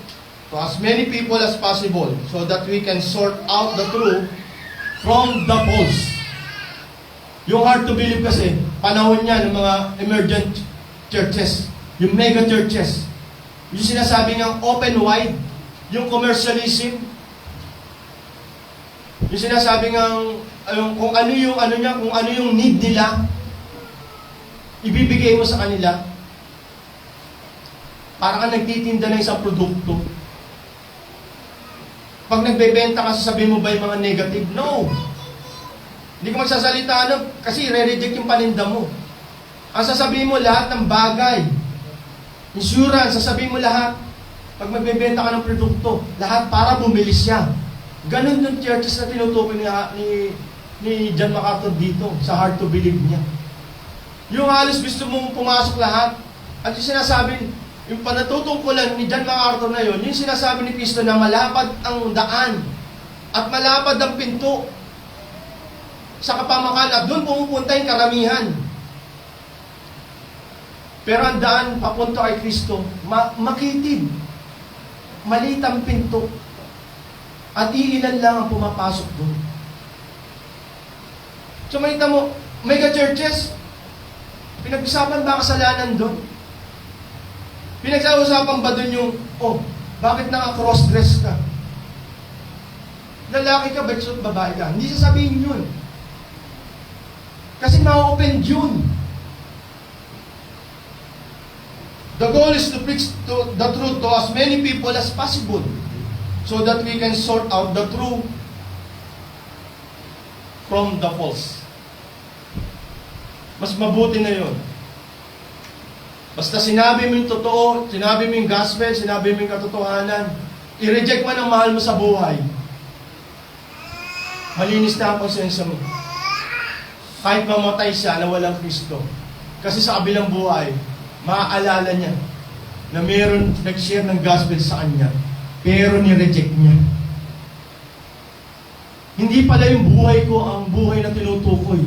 to as many people as possible so that we can sort out the truth from the false. Yung hard to believe kasi, panahon niya ng mga emergent churches, yung mega churches, yung sinasabi ng open wide, yung commercialism, Yung sinasabi kung ano yung ano niya, kung ano yung need nila, ibibigay mo sa kanila. Para ka nagtitinda ng isang produkto. Pag nagbebenta ka, sasabihin mo ba yung mga negative? No! Hindi ka magsasalita kasi re-reject yung paninda mo. Ang sasabihin mo lahat ng bagay. Insurance, sasabihin mo lahat. Pag magbebenta ka ng produkto, lahat para bumili siya. Ganun yung churches na tinutukoy ni John MacArthur dito sa Hard to Believe niya. Yung halos gusto mong pumasok lahat. At yung sinasabi, yung panatutungkulan ni John MacArthur na yun, yung sinasabi ni Kristo na malapad ang daan at malapad ang pinto sa kapamakan at doon pumupunta yung karamihan. Pero ang daan papunta kay Kristo, makitid, maliit ang pinto, at iilan lang ang pumapasok doon. So makita mo, mega churches, pinag-usapan ba kasalanan doon? Pinag-usapan ba doon yung, bakit naka-cross-dress ka? Lalaki ka, ba't babae ka? Hindi sasabihin yun. Kasi ma-open yun. The goal is to preach the truth to as many people as possible so that we can sort out the true from the false. Mas mabuti na yun. Basta sinabi mo yung totoo, sinabi mo yung gospel, sinabi mo yung katotohanan, i-reject man ang mahal mo sa buhay, malinis na ang konsensya mo. Kahit mamatay siya na walang Kristo. Kasi sa kabilang buhay, maaalala niya na mayroon nag-share ng gospel sa kanya, pero ni-reject niya. Hindi pala yung buhay ko ang buhay na tinutukoy.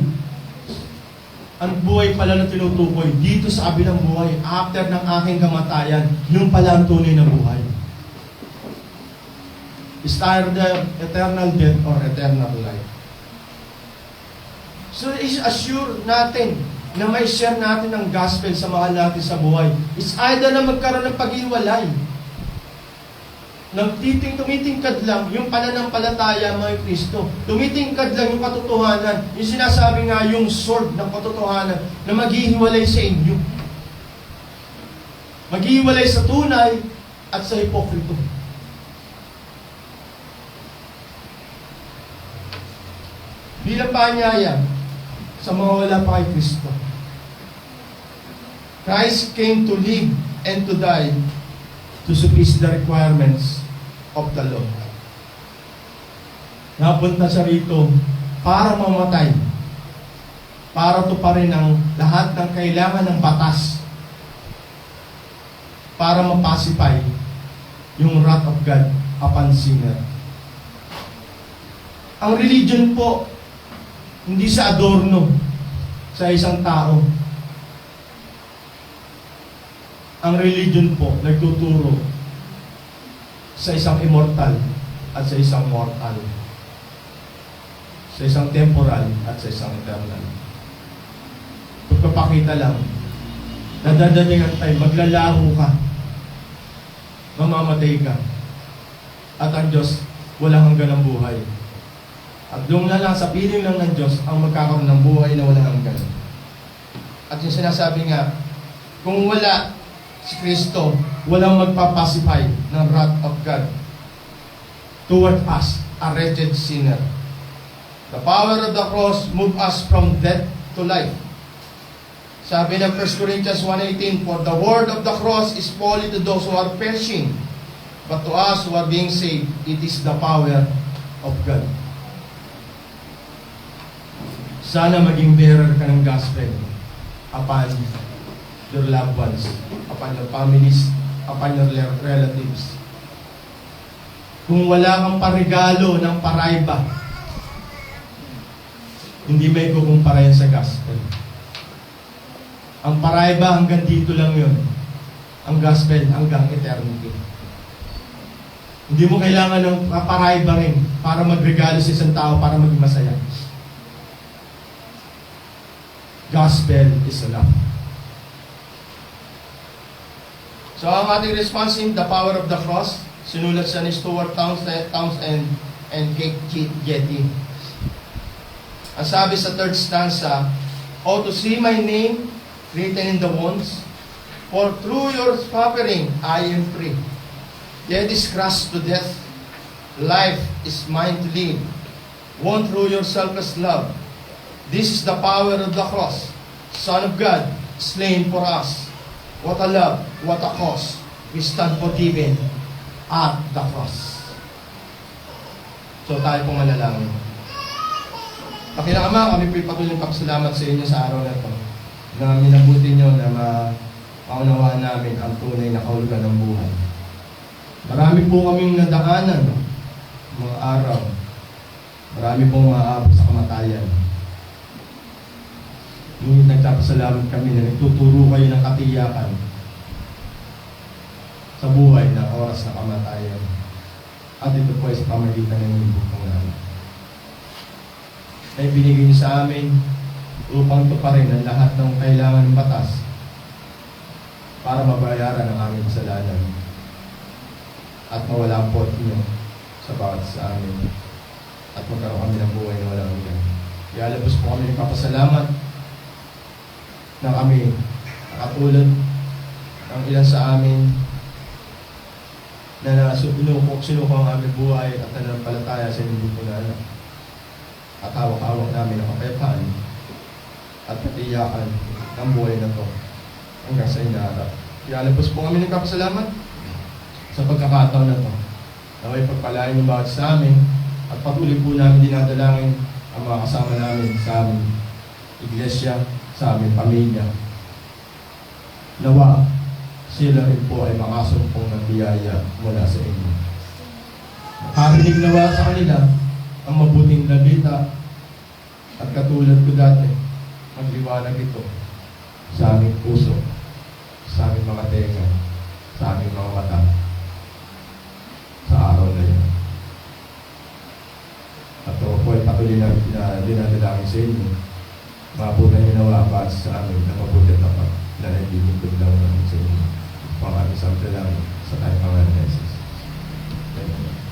Ang buhay pala na tinutukoy dito sa kabilang buhay, after ng aking kamatayan, yung pala ang tunay na buhay. Is either eternal death or eternal life. So, is-assure natin na may share natin ng gospel sa mahal natin sa buhay. It's either na magkaroon ng pag-iwalay. Tumitingkad lang yung pananampalataya mga Kristo. Tumitingkad lang yung katotohanan. Yung sinasabi nga yung sword ng katotohanan na maghihiwalay sa inyo. Maghihiwalay sa tunay at sa hipokrito. Bilang paanyaya sa mga wala pa kay Kristo. Christ came to live and to die to suffice the requirements of the law. Napunta siya rito para mamatay, para tuparin ang lahat ng kailangan ng batas, para mapacify yung wrath of God upon sinner. Ang religion po, hindi sa adorno sa isang tao. Ang religion po, nagtuturo sa isang immortal at sa isang mortal. Sa isang temporal at sa isang eternal. Pagpapakita lang, nadadating ang time, maglalaho ka, mamamatay ka, at ang Diyos, walang hanggan ang buhay. At doon na lang, sa piling lang ng Diyos, ang magkakaroon ng buhay na walang hanggan. At yung sinasabi nga, kung wala si Kristo, walang magpapacify ng wrath of God toward us, a wretched sinner. The power of the cross move us from death to life. Sabi ng 1 Corinthians 1:18, for the word of the cross is folly to those who are perishing, but to us who are being saved, it is the power of God. Sana maging bearer ka ng gospel upon your loved ones, upon your families, upon your relatives. Kung wala kang parigalo ng paraiba, hindi may kukumpara yan sa gospel. Ang paraiba hanggang dito lang yun. Ang gospel hanggang eternity. Hindi mo kailangan ng paraiba rin para magregalo sa isang tao para maging masaya. Gospel is enough. So ang ating response in the power of the cross, sinulat siya ni Stuart Townsend and Cape Jetty. Ang sabi sa third stanza, "O to see my name written in the wounds, for through your suffering I am free. Death is crushed to death, life is mine to live. Won through your selfless love. This is the power of the cross. Son of God, slain for us. What a love, what a cause. We stand forgiven at the cross." So tayo pong manalangin. Pakilang Ama, kami po'y patuloy papasalamat sa inyo sa araw na ito, na minabuti nyo na maunawaan namin ang tunay na kahulugan ng buhay. Marami po kaming nadaanan, mga araw. Marami pong maaabot sa kamatayan. Ngunit nagpapasalamat kami na nagtuturo kayo ng katiyakan sa buhay ng oras na kamatayan. At ito po ay sa pamagitan ng libog ng namin. Ay binigay niyo sa amin upang tuparin ang lahat ng kailangan ng batas para mabayaran ang aming kasalanan at mawala ang pot niyo sa bawat sa amin at magkaroon kami ng buhay na walang hanggan. Ialabos po kami ng papasalamat na kami nakatulad ng ilan sa amin na sinuko ang aming buhay at nanampalataya sa inyong bukunan at hawak-hawak namin ang kapayapaan at katiyakan ng buhay na ito hanggang sa inaarap. Ialabos po kami ng papasalamat sa pagkakataon na ito. Naway pagpalain yung bawat sa amin at patuloy po namin dinadalangin ang mga kasama namin sa aming iglesia, sa aming pamilya. Nawa, sila rin po ay makasumpong ng biyaya mula sa inyo. Makarinig nawa sa kanila ang mabuting balita at katulad ko dati, magliwanag ito sa aming puso, sa aming mga tenga, sa aming mga mata, sa araw na yun. At ito po ay patuloy na dinadalangin sa inyo. Maabutan niyo nawa para sa amin na mabuti at tapat na nagbibigod lang namin sa inyo. Pang aming samtalamin sa tayong mga Jesus. Amen.